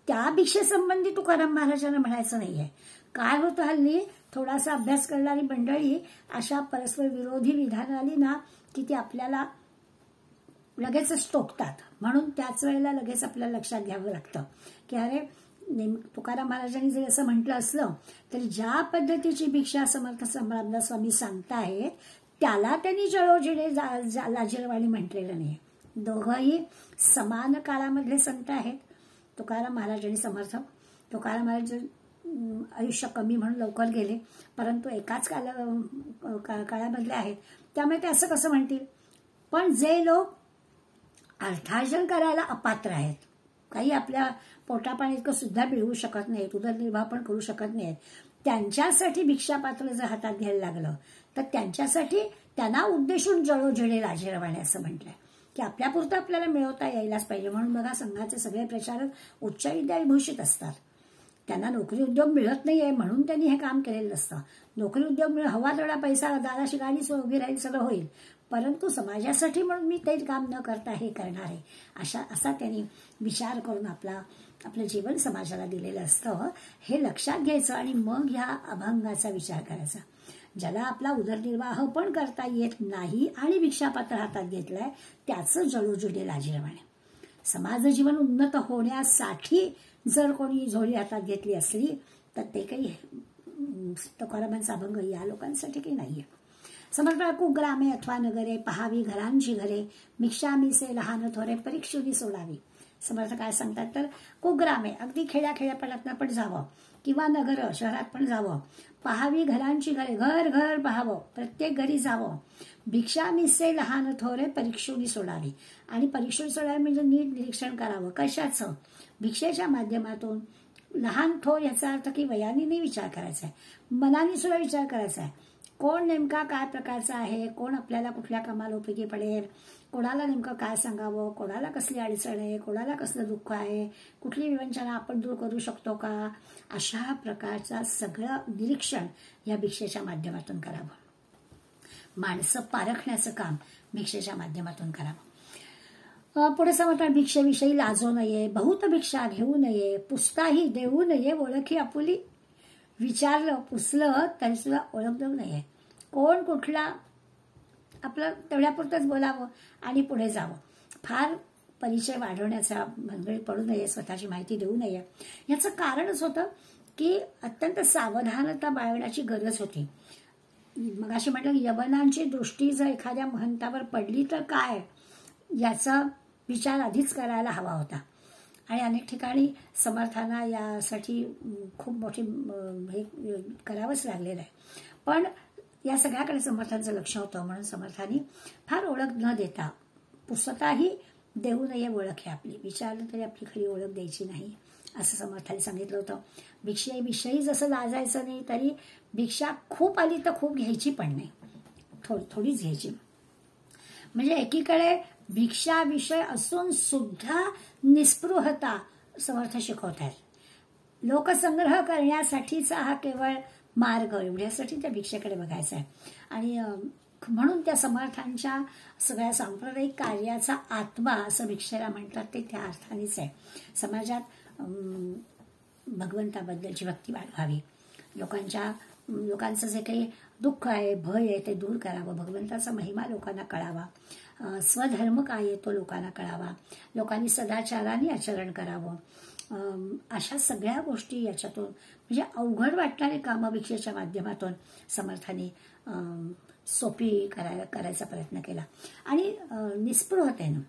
त्या भिक्षेसंबंधी तुकाराम महाराजांना म्हणायचं नाहीये. काय होतं हल्ली थोडासा अभ्यास करणारी मंडळी अशा परस्पर विरोधी विधानं आली ना की ती आपल्याला लगेचच टोकतात. म्हणून त्याच वेळेला लगेच आपल्याला लक्षात घ्यावं लागतं की अरे तुकाराम महाराजांनी जर असं म्हटलं असलं तरी ज्या पद्धतीची भिक्षा समर्थ रामदास स्वामी सांगताहेत त्याला त्यांनी जळोजिणे लाजिरवाणी म्हटलेलं नाही. दोघंही समान काळामधले संत आहेत, तुकाराम महाराज आणि समर्थ. तुकाराम महाराज आयुष्य कमी म्हणून लवकर गेले, परंतु एकाच काळामधले आहेत, त्यामुळे ते असं कसं म्हणतील. पण जे लोक अर्थार्जन करायला अपात्र आहेत, काही आपल्या पोटापाण्याइतकं सुद्धा मिळवू शकत नाहीत, उदरनिर्वाह पण करू शकत नाहीत, त्यांच्यासाठी भिक्षापात्र जर हातात घ्यायला लागलं तर त्यांच्यासाठी त्यांना उद्देशून जळोजिणे लाजिरवाणे असं म्हटलंय की आपल्यापुरतं आपल्याला मिळवता यायलाच पाहिजे. म्हणून बघा संघाचे सगळे प्रचारक उच्च विद्याविभूषित असतात, त्यांना नोकरी उद्योग मिळत नाहीये म्हणून त्यांनी हे काम केलेलं नसतं. नोकरी उद्योग हवा तेवढा पैसा, दाराशी गाडी उभी राहील, सगळं होईल, परंतु समाजासाठी म्हणून मी ते काम न करता हे करणार आहे असा त्यांनी विचार करून आपलं जीवन समाजाला दिलेलं असतं. हे लक्षात घ्यायचं आणि मग ह्या अभंगाचा विचार करायचा. ज्याला आपला उदरनिर्वाह पण करता येत नाही आणि भिक्षापात्र हातात घेतलाय त्याचं जळोजिणे लाजिरवाणे. समाज जीवन उन्नत होण्यासाठी जर कोणी झोळी हातात घेतली असली तर ते काही तुकारामांचा अभंग या लोकांसाठी काही नाहीये. समर्थ कुग्रामे अथवा नगरे पहावी घरांची घरे, भिक्षामिसे लहान थोरे परीक्षुनी सोडावी. समर्थ काय सांगतात तर कुग्रामे अगदी खेड्यापाड्यात पण जावं किंवा नगर शहरात पण जावं, पहावी घरांची घरे, घर घर पाहावं, प्रत्येक घरी जावं, भिक्षामिसे लहान थोरे परीक्षुनी सोडावी. आणि परीक्षुनी सोडावी म्हणजे नीट निरीक्षण करावं. कशाचं? भिक्षेच्या माध्यमातून. लहान थोर याचा अर्थ की वयाने नाही विचार करायचा आहे, मनाने सुद्धा विचार करायचा आहे. कोण नेमका काय प्रकारचा आहे, कोण आपल्याला कुठल्या कामाला उपयोगी पडेल, कोणाला नेमकं काय सांगावं, कोणाला कसली अडचण आहे, कोणाला कसलं दुःख आहे, कुठली विवंचना आपण दूर करू शकतो का, अशा प्रकारचा सगळं निरीक्षण या भिक्षेच्या माध्यमातून करावं. माणसं पारखण्याचं काम भिक्षेच्या माध्यमातून करावं. पुढे समजतात भिक्षेविषयी लाजू नये, बहुत भिक्षा घेऊ नये, पुसताही देऊ नये, ओळखी आपुली. विचारलं पुसलं तरी सुद्धा ओळख देऊ नये. कोण कुठला आपलं तेवढ्यापुरतंच बोलावं आणि पुढे जावं. फार परिचय वाढवण्याचा भानगडीत पडू नये, स्वतःची माहिती देऊ नये. याचं कारणच होतं की अत्यंत सावधानता बाळगण्याची गरज होती. मग अशी म्हटलं यवनांची दृष्टी जर एखाद्या महंतावर पडली तर काय, याचा विचार आधीच करायला हवा होता. आणि अनेक ठिकाणी समर्थांना यासाठी खूप मोठी हे करावंच लागलेलं आहे. पण या सगळ्याकडे समर्थांचं लक्ष होतं म्हणून समर्थांनी फार ओळख न देता, पुसताही देऊ नये ओळख आहे आपली, विचारलं तरी आपली खरी ओळख द्यायची नाही असं समर्थांनी सांगितलं होतं. भिक्षेविषयी जसं लाजायचं नाही तरी भिक्षा खूप आली तर खूप घ्यायची पण नाही, थोडीच घ्यायची. म्हणजे एकीकडे भिक्षा विषय असून सुद्धा निस्पृहता समर्थ शिकवत आहेत. लोकसंग्रह करण्यासाठीचा हा केवळ मार्ग, एवढ्यासाठी त्या भिक्षेकडे बघायचा आहे. आणि म्हणून त्या समर्थांच्या सगळ्या सांप्रदायिक कार्याचा आत्मा असं भिक्षेला म्हणतात ते त्या अर्थानेच आहे. समाजात भगवंताबद्दलची भक्ती वाढवावी, लोकांचं जे काही दुःख आहे, भय आहे ते दूर करावं, भगवंताचा महिमा लोकांना कळावा, स्वधर्म काय आहे तो लोकांना कळावा, लोकांनी सदाचाराने आचरण करावं. अशा सगळ्या गोष्टी याच्यातून म्हणजे अवघड वाटणारी कामं भिक्षेच्या माध्यमातून समर्थांनी सोपी करायचा प्रयत्न केला. आणि निस्पृहतेनं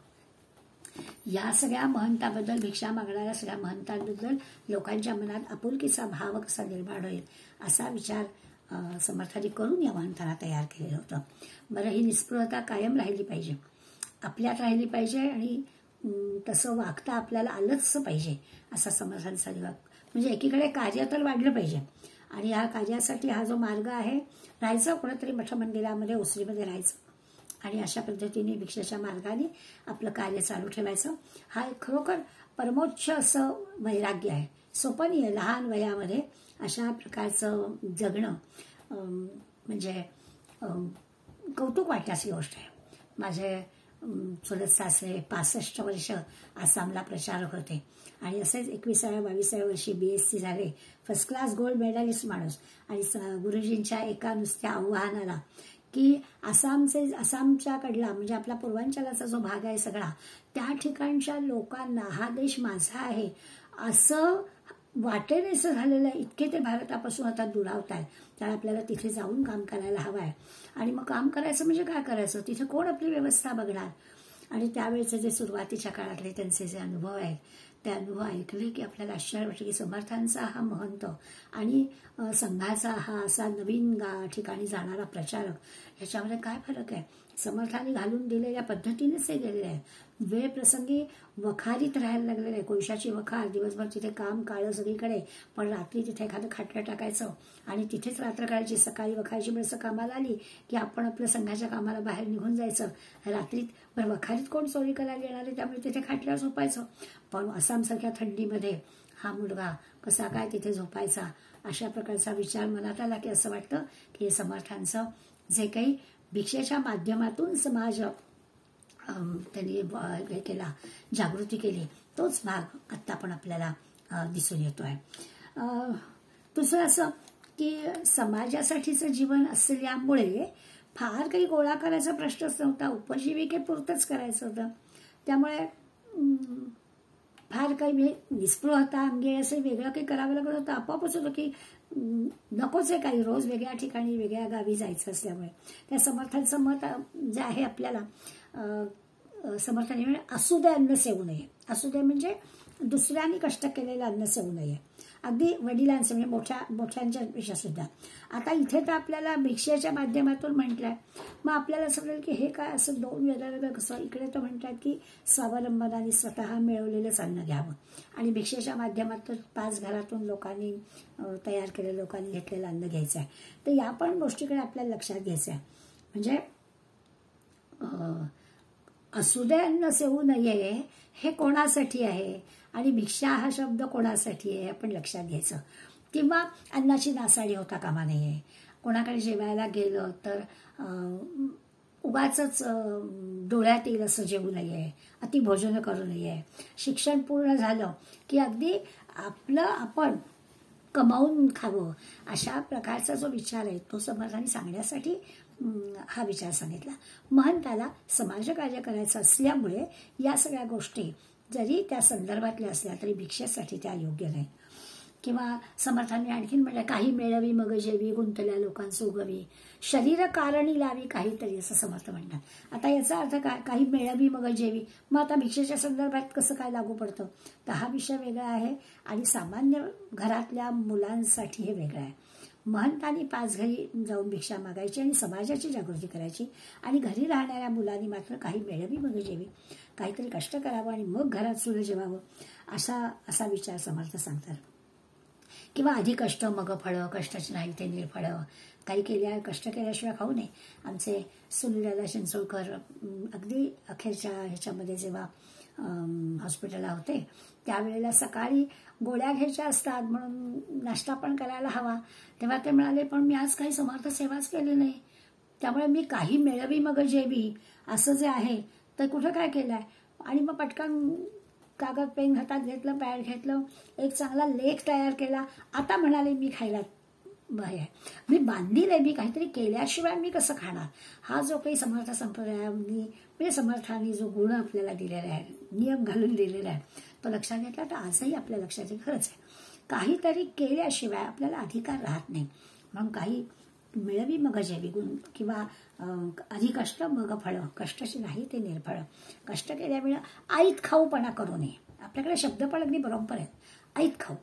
या सगळ्या महंताबद्दल, भिक्षा मागणाऱ्या सगळ्या महंतांबद्दल लोकांच्या मनात आपुलकीचा भाव कसा निर्माण होईल असा विचार समर्थांनी करून या महंतांना तयार केलेलं होतं. बरं, ही निस्पृहता कायम राहिली पाहिजे, आपल्यात राहिली पाहिजे आणि तसं वागता आपल्याला आलंच पाहिजे असा समर्थांचा म्हणजे एकीकडे कार्य तर वाढलं पाहिजे आणि या कार्यासाठी हा जो मार्ग आहे, राहायचं कुठेतरी मठमंदिरामध्ये, ओसरीमध्ये राहायचं आणि अशा पद्धतीने भिक्षेच्या मार्गाने आपलं कार्य चालू ठेवायचं. हा एक खरोखर परमोच्च असं वैराग्य आहे. सोपं नाही आहे लहान वयामध्ये अशा प्रकारचं जगणं, म्हणजे कौतुक वाटण्याची गोष्ट आहे. माझे चुलत सासरे 65 वर्ष आसामला प्रचारक होते आणि असेच 21व्या-22व्या वर्षी BSc झाले, फर्स्ट क्लास गोल्ड मेडलिस्ट माणूस. आणि गुरुजींच्या एका नुसत्या आव्हानाला की आसामच्याकडला म्हणजे आपला पूर्वांचलाचा जो भाग आहे सगळा, त्या ठिकाणच्या लोकांना हा देश माझा आहे असं वाटेनेसं झालेलं आहे. इतके ते भारतापासून आता दुरावत आहेत, त्याला आपल्याला तिथे जाऊन काम करायला हवं आहे. आणि मग काम करायचं म्हणजे काय करायचं, तिथे कोण आपली व्यवस्था बघणार. आणि त्यावेळेचे जे सुरुवातीच्या काळातले त्यांचे जे अनुभव आहेत ते अनुभव ऐकले की आपल्याला आश्चर्य वाटतं की समर्थांचा हा महंत आणि संघाचा हा असा नवीन ठिकाणी जाणारा प्रचारक ह्याच्यामध्ये काय फरक आहे. समर्थांनी घालून दिलेल्या पद्धतीनेच हे गेलेले आहे. वेळ प्रसंगी वखारीत राहायला लागलेलं आहे, कोळशाची वखार, दिवसभर तिथे काम, काळं सगळीकडे, पण रात्री तिथे एखादं खाटलं टाकायचं आणि तिथेच रात्र काढायची. सकाळी वखारीची माणसं कामाला आली की आपण आपल्या संघाच्या कामाला बाहेर निघून जायचं. रात्रीत बरं वखारीत कोण चोरी करायला येणार आहे, त्यामुळे तिथे खाटल्यावर झोपायचं. पण आसामसारख्या थंडीमध्ये हा मुलगा कसा काय तिथे झोपायचा, अशा प्रकारचा विचार मनात आला की असं वाटतं की हे समर्थांचं जे काही भिक्षेच्या माध्यमातून समाज त्यांनी हे केला, जागृती केली, तोच भाग आत्ता पण आपल्याला दिसून येतोय. दुसरं असं की समाजासाठीचं जीवन असल्यामुळे फार काही गोळा करायचा प्रश्नच नव्हता, उपजीविकेपुरतंच करायचं होतं. त्यामुळे फार काही निस्पृहता अंगे असं वेगळं काही करावं लागत होतं. आपोआपच होतं की नकोच आहे काही, रोज वेगळ्या ठिकाणी वेगळ्या गावी जायचं असल्यामुळे. त्या समर्थांचं मत जे आहे आपल्याला, समर्थांनी म्हणजे असू दे अन्न सेवू नये. असू दे म्हणजे दुसऱ्यांनी कष्ट केलेलं अन्न सेवू नये, अगदी वडिलांचं म्हणजे मोठ्यांच्या पेक्षा सुद्धा. आता इथे तर आपल्याला भिक्षेच्या माध्यमातून म्हटलंय, मग आपल्याला असं वाटेल की हे काय असं दोन वेगळं कसं. इकडे तर म्हणतात की स्वावलंबनाने स्वतः मिळवलेलंच अन्न घ्यावं आणि भिक्षेच्या माध्यमातून 5 घरातून लोकांनी तयार केलेलं, लोकांनी घेतलेलं अन्न घ्यायचं आहे. तर या पण गोष्टीकडे आपल्याला लक्षात घ्यायचं आहे. म्हणजे असू दे अन्न सेवू नये हे कोणासाठी आहे आणि भिक्षा हा शब्द कोणासाठी आहे आपण लक्षात घ्यायचं. किंवा अन्नाची नासाडी होता कामा नये. कोणाकडे जेवायला गेलं तर उगाचच डोळ्यात येईल असं जेवू नये, अतिभोजन करू नये. शिक्षण पूर्ण झालं की अगदी आपलं आपण कमावून खावं, अशा प्रकारचा जो विचार आहे तो समर्थांनी सांगण्यासाठी हा विचार सांगितला. महंताला समाजकार्य करायचं असल्यामुळे या सगळ्या गोष्टी जरी त्या संदर्भातल्या असल्या तरी भिक्षेसाठी त्या योग्य नाही. किंवा समर्थांनी आणखीन म्हटलं, काही मिळवी मग जेवी, गुंतल्या लोकांचं उगवी, शरीर कारणी लावी काहीतरी, असं समर्थ म्हणतात. आता याचा अर्थ काय, काही मिळवी मग जेवी, मग आता भिक्षेच्या संदर्भात कसं काय लागू पडतं, तर हा विषय वेगळा आहे आणि सामान्य घरातल्या मुलांसाठी हे वेगळं आहे. महंतांनी 5 घरी जाऊन भिक्षा मागायची आणि समाजाची जागृती करायची आणि घरी राहणाऱ्या मुलांनी मात्र काही मिळवी मग जेवी, काहीतरी कष्ट करावं आणि मग घरात सुद्धा जेवावं, असा विचार समर्थ सांगतात. किंवा आधी कष्ट मग फळं, कष्टाची नाही ते निर्फळं, काही कष्ट केल्याशिवाय खाऊ नये. आमचे सुनीलदादा चिंचोळकर अगदी अखेरच्या ह्याच्यामध्ये जेव्हा हॉस्पिटलला होते त्यावेळेला सकाळी गोळ्या घ्यायच्या असतात म्हणून नाश्ता पण करायला हवा, तेव्हा ते म्हणाले पण मी आज काही समर्थ सेवाच केली नाही, त्यामुळे मी काही मिळवी मग जेवी असं जे आहे तर कुठं काय केलंय. आणि मग पटकन कागद पेन हातात घेतलं, पॅड घेतलं, एक चांगला लेख तयार केला. आता म्हणाले मी खायला आहे, मी बांधील आहे, मी काहीतरी केल्याशिवाय मी कसं खाणार. हा जो काही समर्थ संप्रदायांनी म्हणजे समर्थांनी जो गुण आपल्याला दिलेला आहे, नियम घालून दिलेला आहे, तो लक्षात घेतला तर आजही आपल्या लक्षात गरज आहे. काहीतरी केल्याशिवाय आपल्याला अधिकार राहत नाही. म्हणून काही मिळवी मग जेवी गुण किंवा आधी कष्ट मग फळ, कष्टाची नाही ते निर्फळ. कष्ट केल्यामुळे आईत खाऊपणा करू नये. आपल्याकडे शब्द पण अगदी बरोबर आहेत, आईत खाऊ.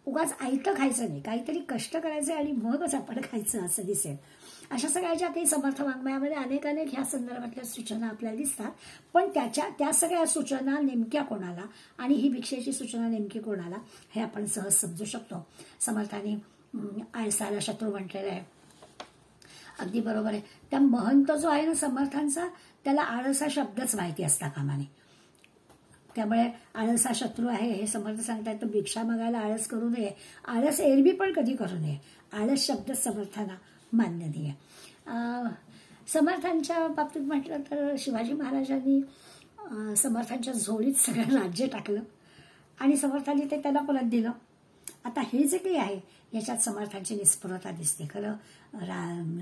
उगाच आयतं खायचं नाही, काहीतरी कष्ट करायचे आणि मगच आपण खायचं असं दिसेल. अशा सगळ्याच्या काही समर्थ वाङ्मयामध्ये अनेक ह्या संदर्भातल्या सूचना आपल्याला दिसतात. पण त्या सगळ्या सूचना नेमक्या कोणाला आणि ही भिक्षेची सूचना नेमकी कोणाला हे आपण सहज समजू शकतो. समर्थांनी आळसाला शत्रू म्हटलेलं आहे, अगदी बरोबर आहे. त्या महंत जो आहे ना समर्थांचा, त्याला आळस हा शब्दच माहिती असता कामा नये. त्यामुळे आळस हा शत्रू आहे हे समर्थ सांगतात. तर भिक्षा मागायला आळस करू नये, आळस एरवी पण कधी करू नये. आळस शब्द समर्थांना मान्य नाही आहे. समर्थांच्या बाबतीत म्हटलं तर शिवाजी महाराजांनी समर्थांच्या झोळीत सगळं राज्य टाकलं आणि समर्थांनी ते त्यांना परत दिलं. आता हे जे काही आहे याच्यात समर्थांची निस्पृहता दिसते. खरं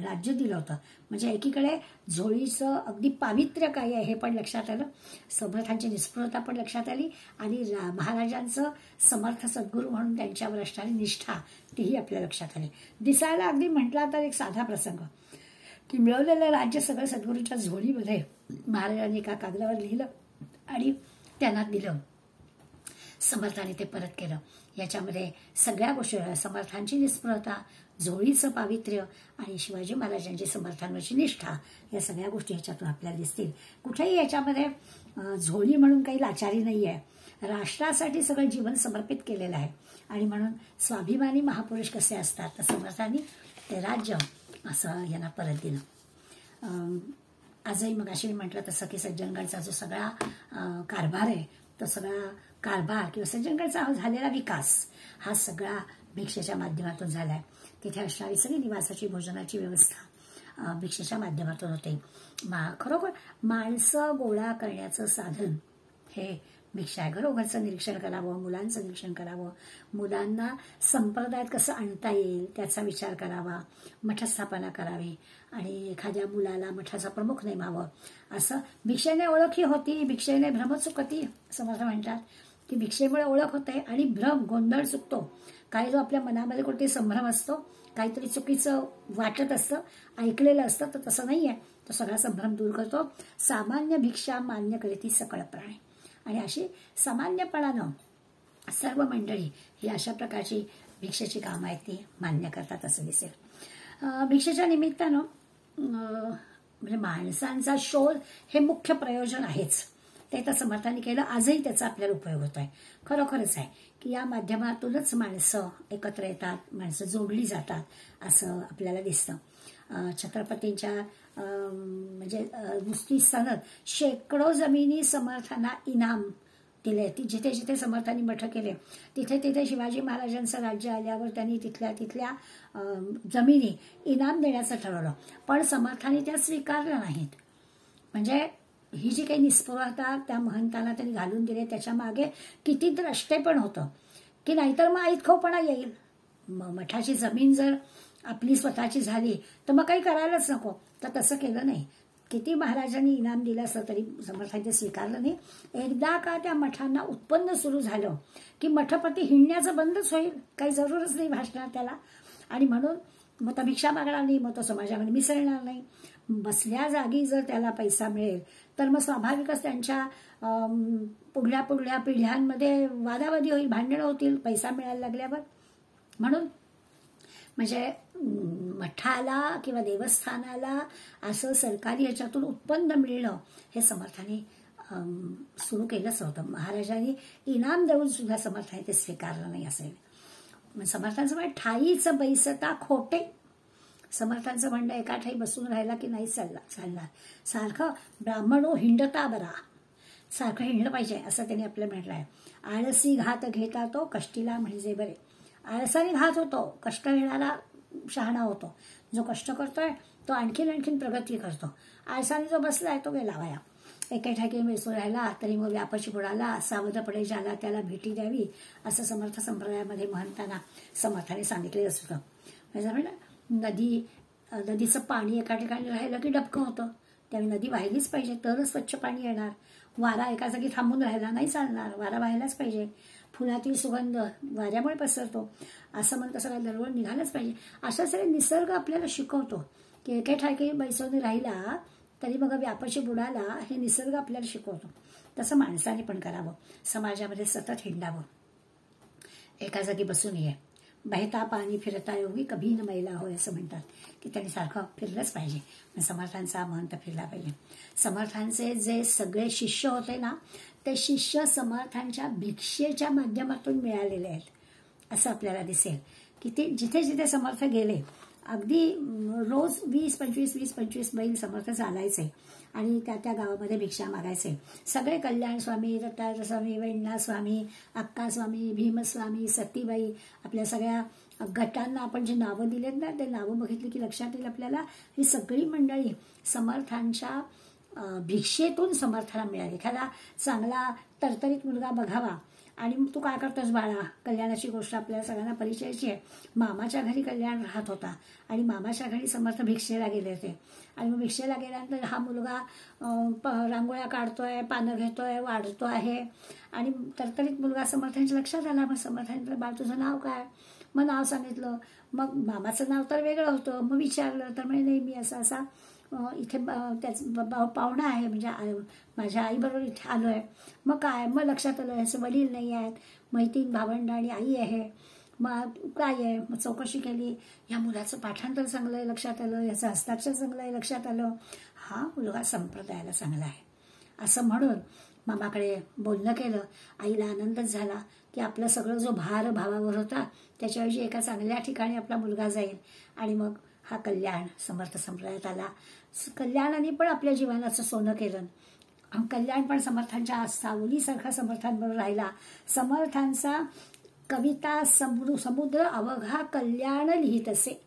राज्य दिलं होतं म्हणजे एकीकडे झोळीचं अगदी पावित्र्य काय आहे हे पण लक्षात आलं, समर्थांची निस्पृहता पण लक्षात आली आणि महाराजांचं समर्थ सद्गुरू म्हणून त्यांच्यावर असणारी निष्ठा तीही आपल्या लक्षात आली. दिसायला अगदी म्हटला तर एक साधा प्रसंग की मिळवलेलं राज्य सगळं सद्गुरूच्या झोळीमध्ये महाराजांनी एका कागदावर लिहिलं आणि त्यांना दिलं. समर्थाने ते परत केलं. याच्यामध्ये सगळ्या गोष्टी, समर्थांची निस्पृहता, झोळीचं पावित्र्य आणि शिवाजी महाराजांची समर्थांवरची निष्ठा, या सगळ्या गोष्टी ह्याच्यातून आपल्याला दिसतील. कुठेही याच्यामध्ये झोळी म्हणून काही लाचारी नाही आहे. राष्ट्रासाठी सगळं जीवन समर्पित केलेलं आहे आणि म्हणून स्वाभिमानी महापुरुष कसे असतात तर समर्थांनी ते राज्य असं यांना परत दिलं. आजही मग अशी म्हटलं तसं की सज्जनगडचा जो सगळा कारभार आहे तो सगळा कारभार किंवा सज्जनगडचा झालेला विकास हा सगळा भिक्षेच्या माध्यमातून झालाय. तिथे असणारी सगळी निवासाची भोजनाची व्यवस्था भिक्षेच्या माध्यमातून होते. खरोखर माणसं गोळा करण्याचं साधन हे भिक्षा आहे. घरोघरचं निरीक्षण करावं, मुलांचं निरीक्षण करावं, मुलांना संप्रदायात कसं आणता येईल त्याचा विचार करावा, मठस्थापना करावी आणि एखाद्या मुलाला मठाचा प्रमुख नेमावं. असं भिक्षेने ओळखी होती, भिक्षेने भ्रम चुकती समर्थ म्हणतात की भिक्षेमुळे ओळख होते आणि भ्रम गोंधळ चुकतो. काही जो आपल्या मनामध्ये कोणते संभ्रम असतो, काहीतरी चुकीचं वाटत असतं, ऐकलेलं असतं, तर तसं नाही आहे. तो सगळा संभ्रम दूर करतो. सामान्य भिक्षा मान्य करती सकळ प्राणी. आणि अशी सामान्यपणानं सर्व मंडळी ही अशा प्रकारची भिक्षेची कामं आहेत ती मान्य करतात असं दिसेल. भिक्षेच्या निमित्तानं म्हणजे माणसांचा शोध हे मुख्य प्रयोजन आहेच. ते तर समर्थांनी केलं, आजही त्याचा आपल्याला उपयोग होत आहे. खरोखरच आहे की या माध्यमातूनच माणसं एकत्र येतात, माणसं जोडली जातात असं आपल्याला दिसतं. छत्रपतींच्या म्हणजे नुसती सनद शेकडो जमिनी समर्थांना इनाम दिले. जिथे जिथे समर्थांनी मठ केले तिथे तिथे शिवाजी महाराजांचं राज्य आल्यावर त्यांनी तिथल्या जमिनी इनाम देण्याचं ठरवलं. पण समर्थांनी त्या स्वीकारल्या नाहीत. म्हणजे ही जी काही निस्पृहता त्या महंतांना त्यांनी घालून दिले त्याच्या मागे किती द्रष्टे पण होतं की नाहीतर मग आईत खाऊपणा येईल. मठाची जमीन जर आपली स्वतःची झाली तर मग काही करायलाच नको. तर तसं केलं नाही. किती महाराजांनी इनाम दिलं असं तरी समर्थांनी स्वीकारलं नाही. एकदा का त्या मठांना उत्पन्न सुरू झालं की मठपती हिंडण्याचं बंदच होईल, काही जरूरच नाही भासणार त्याला. आणि म्हणून मग तो भिक्षा मागणार नाही, मग तो समाजामध्ये मिसळणार नाही. बसल्या जागी जर त्याला पैसा मिळेल तर मग स्वाभाविकच त्यांच्या पुढल्या पिढ्यांमध्ये वादावादी होईल, भांडणं होतील पैसा मिळायला लागल्यावर. म्हणून म्हणजे मठाला किंवा देवस्थानाला असं सरकारी ह्याच्यातून उत्पन्न मिळणं हे समर्थांनी सुरू केलंच होतं. महाराजांनी इनाम देऊन सुद्धा समर्थांनी ते स्वीकारलं नाही असेल. समर्थांचं म्हणजे ठाईचं बैसता खोटे. समर्थांचं म्हणणं एका ठाई बसून राहिला की नाही चालणार. सारखं ब्राह्मणो हिंडता बरा, सारखं हिंडलं पाहिजे असं त्यांनी आपल्याला म्हटलं आहे. आळसी घात घेता तो कष्टीला म्हणजे बरे. आळसाने घात होतो, कष्ट घेणारा शहाणा होतो. जो कष्ट करतोय तो आणखीन प्रगती करतो. आळसाने जो बसलाय तो गेला वाया. एके ठाकी बैसून राहिला तरी मग व्यापाशी बुडाला, सावधपणे ज्याला त्याला भेटी द्यावी, असं समर्थ संप्रदायामध्ये महंतांना समर्थाने सांगितलेलं असतं. म्हणजे नदीचं पाणी एका ठिकाणी राहिलं की डबकं होतं. त्यावेळी नदी वाहिलीच पाहिजे तरच स्वच्छ पाणी येणार. वारा एका जागी थांबून राहिला नाही चालणार, वारा वाहायलाच पाहिजे. फुलातील सुगंध वाऱ्यामुळे पसरतो, असं म्हणतं सगळं दरवळ निघालंच पाहिजे. अशा सगळे निसर्ग आपल्याला शिकवतो की एके ठाकी बैसवून राहिला तरी मग व्यापाशी बुडाला, हे निसर्ग आपल्याला शिकवतो. तसं माणसाने पण करावं, समाजामध्ये सतत हिंडावं, एका जागी बसू नये. बहता पाणी फिरता योगी कभी न मैला होय, असं म्हणतात की त्यांनी सारखं फिरलंच पाहिजे. समर्थांचा महंत फिरला पाहिजे. समर्थांचे जे सगळे शिष्य होते ना, ते शिष्य समर्थांच्या भिक्षेच्या माध्यमातून मिळालेले आहेत, असं आपल्याला दिसेल की ते जिथे जिथे समर्थ गेले अगदी रोज 20-25 बैल समर्थ चालायचे आणि त्या गावामध्ये भिक्षा मागायचे. सगळे कल्याण स्वामी, दत्तात्रय स्वामी, वेण्णा स्वामी, अक्का स्वामी, भीमस्वामी, सतीबाई, आपल्या सगळ्या गटांना आपण जे नावं दिलेत ना, ते नावं बघितली की लक्षात येईल आपल्याला ही सगळी मंडळी समर्थांच्या भिक्षेतून समर्थाला मिळाली. एखादा चांगला तरतरीत मुलगा बघावा आणि तू काय करतोस बाळा, कल्याणाची गोष्ट आपल्याला सगळ्यांना परिचयाची आहे. मामाच्या घरी कल्याण राहत होता आणि मामाच्या घरी समर्थ भिक्षेला गेले होते आणि मग भिक्षेला गेल्यानंतर हा मुलगा रांगोळ्या काढतोय, पानं घेतोय, वाढतो आहे आणि तरतरीत मुलगा समर्थांच्या लक्षात आला. मग समर्थांचं बाळ तुझं नाव काय? मग नाव सांगितलं. मग मामाचं नाव तर वेगळं होतं. मग विचारलं तर म्हणजे नाही, मी असा इथे त्याच पाहुणा आहे, म्हणजे माझ्या आईबरोबर इथे आलो आहे. मग काय? मग लक्षात आलं ह्याचे वडील नाही आहेत, मैत्रीण भावंड आणि आई आहे. मग काय आहे? मग चौकशी केली. या मुलाचं पाठांतर चांगलं आहे लक्षात आलं, याचं हस्ताक्षर चांगलं आहे लक्षात आलं, हा मुलगा संप्रदायाला चांगला आहे असं म्हणून मामाकडे बोलणं केलं. आईला आनंदच झाला की आपलं सगळं जो भार भावावर होता त्याच्याऐवजी एका चांगल्या ठिकाणी आपला मुलगा जाईल. आणि मग हा कल्याण समर्थ संप्रदायात आला. कल्याणाने पण आपल्या जीवनाचं सोनं केलं. कल्याण पण समर्थांच्या सावलीसारखा समर्थांबरोबर राहिला. समर्थांचा कविता समुद्र अवघा कल्याण लिहित असे.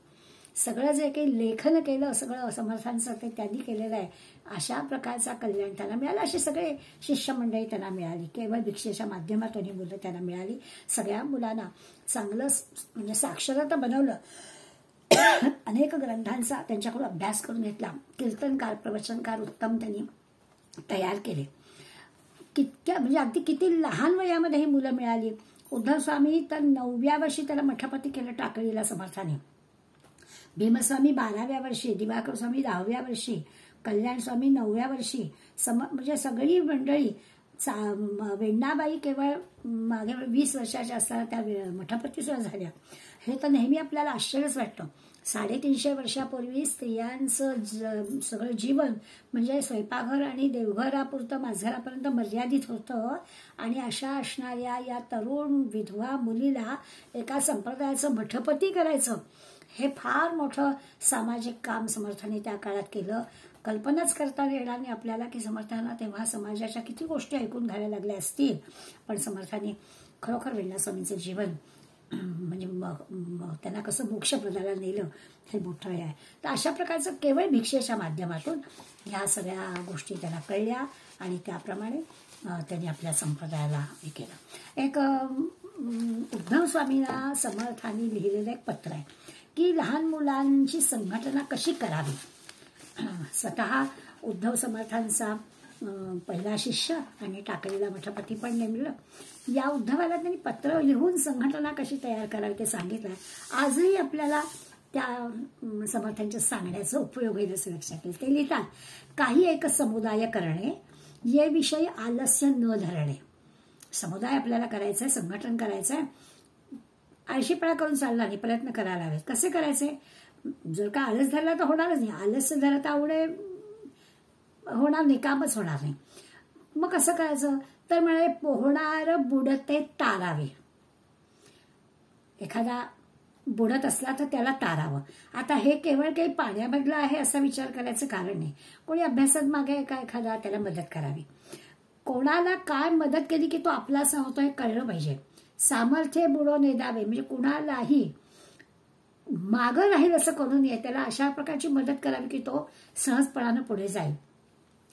सगळं जे काही लेखन केलं सगळं समर्थांचं ते त्यांनी केलेलं आहे. अशा प्रकारचा कल्याण त्यांना मिळाला. अशी सगळे शिष्यमंडळी त्यांना मिळाली. केवळ भिक्षेच्या माध्यमातून ही मुलं त्यांना मिळाली. सगळ्या मुलांना चांगलं म्हणजे साक्षरता बनवलं. अनेक ग्रंथांचा त्यांच्याकडून अभ्यास करून घेतला. कीर्तनकार, प्रवचनकार उत्तम त्यांनी तयार केले. म्हणजे अगदी किती लहान वयामध्ये ही मुलं मिळाली. उद्धव स्वामी तर 9व्या वर्षी त्याला मठापती केलं टाकळीला समर्थाने. भीमस्वामी 12व्या वर्षी, दिवाकर स्वामी 10व्या वर्षी, कल्याण स्वामी 9व्या वर्षी. म्हणजे सगळी मंडळी. वेण्णाबाई केवळ मागे 20 वर्षाच्या असताना त्या मठापती सुद्धा झाल्या. हे तर नेहमी आपल्याला आश्चर्यच वाटतं. 350 वर्षापूर्वी स्त्रियांचं सगळं जीवन म्हणजे स्वयंपाकघर आणि देवघरापुरतं माझघरापर्यंत मर्यादित होतं आणि अशा असणाऱ्या या तरुण विधवा मुलीला एका संप्रदायाचं मठपती करायचं, हे फार मोठं सामाजिक काम समर्थाने त्या काळात केलं. कल्पनाच करता येणार नाही आपल्याला की समर्थांना तेव्हा समाजाच्या किती गोष्टी ऐकून घ्यायला लागल्या असतील. पण समर्थांनी खरोखर वेण्णा स्वामींचं जीवन म्हणजे त्यांना कसं मोक्षप्रदाला नेलं हे मोठं आहे. तर अशा प्रकारचं केवळ भिक्षेच्या माध्यमातून ह्या सगळ्या गोष्टी त्यांना कळल्या आणि त्याप्रमाणे त्यांनी आपल्या संप्रदायाला हे केलं. एक उद्धव स्वामींना समर्थांनी लिहिलेलं एक पत्र आहे की लहान मुलांची संघटना कशी करावी. स्वतः उद्धव समर्थांचा पहिला शिष्य आणि टाकळीला मठपती पण नेमलं. या उद्धवाला त्यांनी पत्र लिहून संघटना कशी तयार करावी ते सांगितलं. आजही आपल्याला त्या समर्थांच्या सांगण्याचा उपयोग होईल असं लक्षात येईल. ते लिहितात, काही एक समुदाय करणे ये विषयी आलस्य न धरणे. समुदाय आपल्याला करायचा आहे, संघटन करायचं आहे. आळशीपणा करून चालणार नाही, प्रयत्न करायला हवेत. कसे करायचे? जर का आलस धरला तर होणारच नाही. आलस्य धरता आवडे होणार नाही, कामच होणार नाही. मग कसं करायचं? तर म्हणे पोहणार बुडते तारावे. एखादा बुडत असला तर त्याला तारावं. आता हे केवळ काही पाण्यामधलं आहे असा विचार करायचं कारण नाही. कोणी अभ्यासात मागे का एखादा त्याला मदत करावी. कोणाला काय मदत केली की तो आपलासा होतो हे कळलं पाहिजे. सामर्थ्य बुडो नेदावे, म्हणजे कुणालाही मागं राहील असं करू नये. त्याला अशा प्रकारची मदत करावी की तो सहजपणानं पुढे जाईल.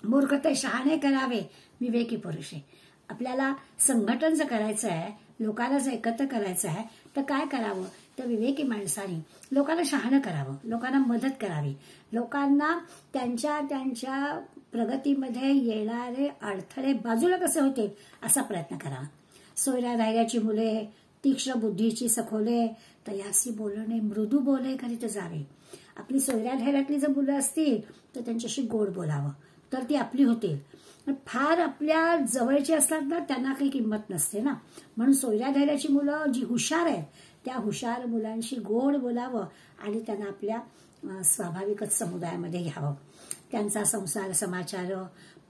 मूर्ख ते शहाणे करावे विवेकी पुरुष आहे. आपल्याला संघटन जर करायचं आहे, लोकांना जर एकत्र करायचं आहे, तर काय करावं, तर विवेकी माणसाने लोकांना शहाणं करावं, लोकांना मदत करावी, लोकांना त्यांच्या त्यांच्या प्रगतीमध्ये येणारे अडथळे बाजूला कसे होतील असा प्रयत्न करावा. सोयऱ्या धैर्याची मुले, तीक्ष्ण बुद्धीची सखोले, तयासी बोलणे मृदू बोले करीत जावे. आपली सोयऱ्या धैर्यातली जर मुलं असतील तर त्यांच्याशी गोड बोलावं, तर ती आपली होतील. फार आपल्या जवळची असतात ना, त्यांना काही किंमत नसते ना. म्हणून सोयऱ्या धैर्याची मुलं जी हुशार आहेत, त्या हुशार मुलांशी गोड बोलावं आणि त्यांना आपल्या स्वाभाविकच समुदायामध्ये घ्यावं. त्यांचा संसार समाचार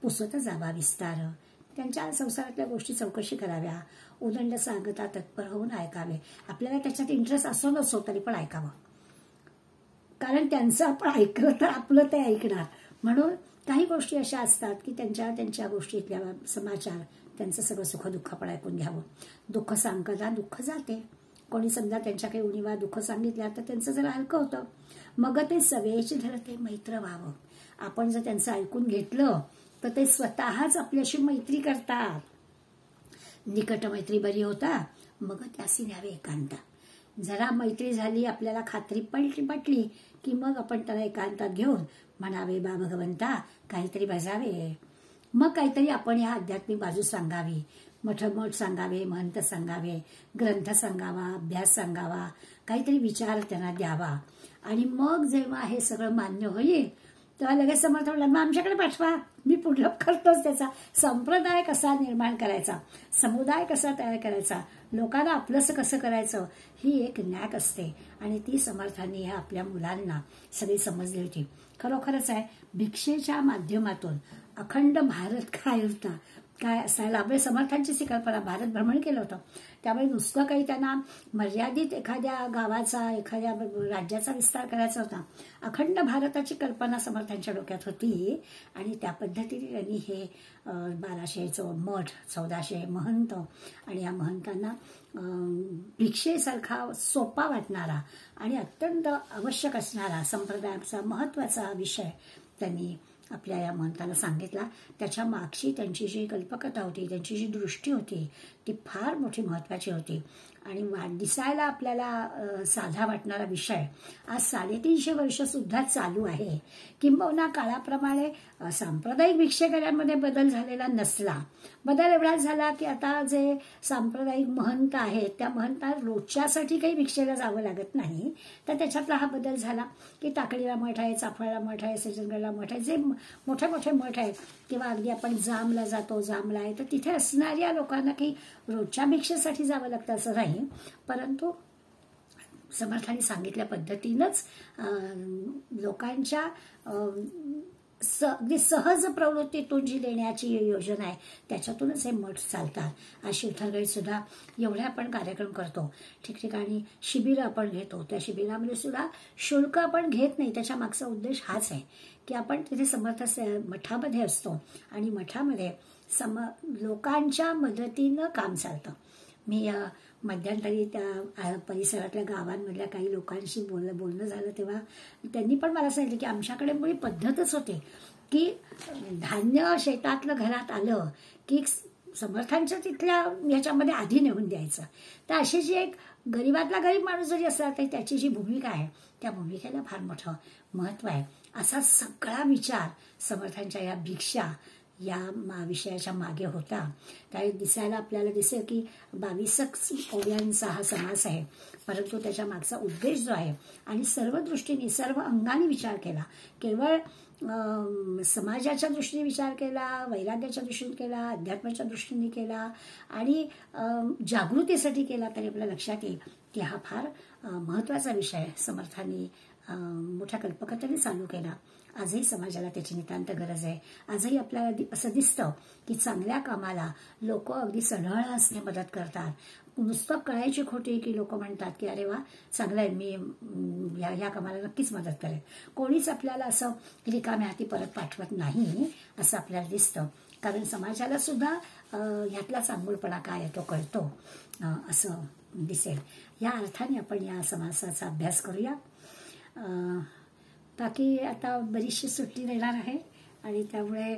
पुसत जावा विस्तार. त्यांच्या संसारातल्या गोष्टी चौकशी कराव्या, उदंड सांगता तत्पर होऊन ऐकावे. आपल्याला त्याच्यात इंटरेस्ट असो नसो तरी पण ऐकावं, कारण त्यांचं आपण ऐकलं तर आपलं ते ऐकणार. म्हणून काही गोष्टी अशा असतात की त्यांच्या गोष्टीतल्या समाचार, त्यांचं सगळं सुखदुःख पण ऐकून घ्यावं. दुःख सांगता दुःख जाते. कोणी समजा त्यांच्या काही उणीवा दुःख सांगितल्या तर त्यांचं जरा हलकं होतं. मग ते सवेची धरते मैत्र व्हावं. आपण जर त्यांचं ऐकून घेतलं तर ते स्वतःच आपल्याशी मैत्री करतात. निकट मैत्री बरी होता मग त्यासी न्यावे एकांत. जरा मैत्री झाली, आपल्याला खात्री पटली की मग आपण त्याला एकांतात घेऊन म्हणावे, बा भगवंता काहीतरी बजावे. मग काहीतरी आपण या आध्यात्मिक बाजू सांगावी, मठ सांगावे, महंत सांगावे, ग्रंथ सांगावा, अभ्यास सांगावा, काहीतरी विचार त्यांना द्यावा. आणि मग जेव्हा हे सगळं मान्य होईल तेव्हा लगेच समर्थ म्हणला, मग आमच्याकडे पाठवा, मी पुढलं करतोच. त्याचा संप्रदाय कसा निर्माण करायचा, समुदाय कसा तयार करायचा, लोकांना आपलंसं कसं करायचं, ही एक नॅक असते. आणि ती समर्थांनी ह्या आपल्या मुलांना सगळी समजली होती. खरोखरच आहे, भिक्षेच्या माध्यमातून अखंड भारत काय असायला आपल्या समर्थांची कल्पना. भारत भ्रमण केलं होतं, त्यामुळे नुसतं काही त्यांना मर्यादित एखाद्या गावाचा, एखाद्या राज्याचा विस्तार करायचा होता. अखंड भारताची कल्पना समर्थांच्या डोक्यात होती आणि त्या पद्धतीने त्यांनी हे 1200 मठ, 1400 महंत आणि या महंतांना भिक्षेसारखा सोपा वाटणारा आणि अत्यंत आवश्यक असणारा संप्रदायाचा महत्वाचा विषय त्यांनी आपल्या या महंताला सांगितला. त्याच्या मागची त्यांची जी कल्पकता होती, त्यांची जी दृष्टी होती, ती फार मोठी महत्वाची होती. आणि दिसायला आपल्याला साधा वाटणारा विषय आज 350 वर्ष सुद्धा चालू आहे. किंबहुना काळाप्रमाणे सांप्रदायिक भिक्षेकऱ्यांमध्ये बदल झालेला नसला. बदल एवढाच झाला की आता जे सांप्रदायिक महंत आहेत त्या महंता रोजच्यासाठी काही भिक्षेला जावं लागत नाही. तर त्याच्यातला हा बदल झाला की टाकडीला मठ आहे, चाफळला मठ आहे, सज्जनगडला मठ आहे, जे मोठे मोठे मठ आहेत. किंवा अगदी आपण जामला जातो, जामला आहे तर तिथे असणाऱ्या लोकांना काही रोजच्या भिक्षेसाठी जावं लागतं असं नाही. परंतु समर्थांनी सांगितल्या पद्धतीनंच लोकांच्या अगदी सहज प्रवृत्तीतून जी देण्याची योजना आहे त्याच्यातूनच हे मठ चालतात. आज शिवथरगडीत सुद्धा एवढे आपण कार्यक्रम करतो, ठिकठिकाणी शिबिरं आपण घेतो. त्या शिबिरामध्ये सुद्धा शुल्क आपण घेत नाही. त्याच्या मागचा उद्देश हाच आहे की आपण तिथे समर्थ मठामध्ये असतो आणि मठामध्ये लोकांच्या मदतीनं काम चालतं. मी मध्यंतरी त्या परिसरातल्या गावांमधल्या काही लोकांशी बोलणं झालं तेव्हा त्यांनी पण मला सांगितलं की आमच्याकडे मुळी पद्धतच होते की धान्य शेतातलं घरात आलं की समर्थांच्या तिथल्या ह्याच्यामध्ये आधी नेऊन द्यायचं. तर अशी जी एक गरीबातला गरीब माणूस जरी असला तरी त्याची जी भूमिका आहे त्या भूमिकेला फार मोठं महत्व आहे. असा सगळा विचार समर्थांच्या या भिक्षा या विषयाच्या मागे होता. त्यावेळी दिसायला आपल्याला दिसेल की 22 ओव्यांचा हा समास आहे, परंतु त्याच्या मागचा उद्देश जो आहे आणि सर्व दृष्टीने सर्व अंगाने विचार केला. केवळ समाजाच्या दृष्टीने विचार केला, वैराग्याच्या दृष्टीने केला, अध्यात्माच्या दृष्टीने केला आणि जागृतीसाठी केला तरी आपल्या लक्षात येईल की हा फार महत्वाचा विषय समर्थांनी मोठ्या कल्पकतेने चालू केला. आजही समाजाला त्याची नितांत गरज आहे. आजही आपल्याला असं दिसतं की चांगल्या कामाला लोक अगदी सढळ असणे मदत करतात. नुसतं कळायची खोटी की लोक म्हणतात की अरे वा चांगलं आहे, मी या कामाला नक्कीच मदत करेन. कोणीच आपल्याला असं रिकाम्या हाती परत पाठवत नाही असं आपल्याला दिसतं. कारण समाजाला सुद्धा ह्यातला चांगुलपणा काय आहे तो कळतो असं दिसेल. या अर्थाने आपण या समासाचा अभ्यास करूया. बाकी आता बरीचशी सुट्टी देणार आहे आणि त्यामुळे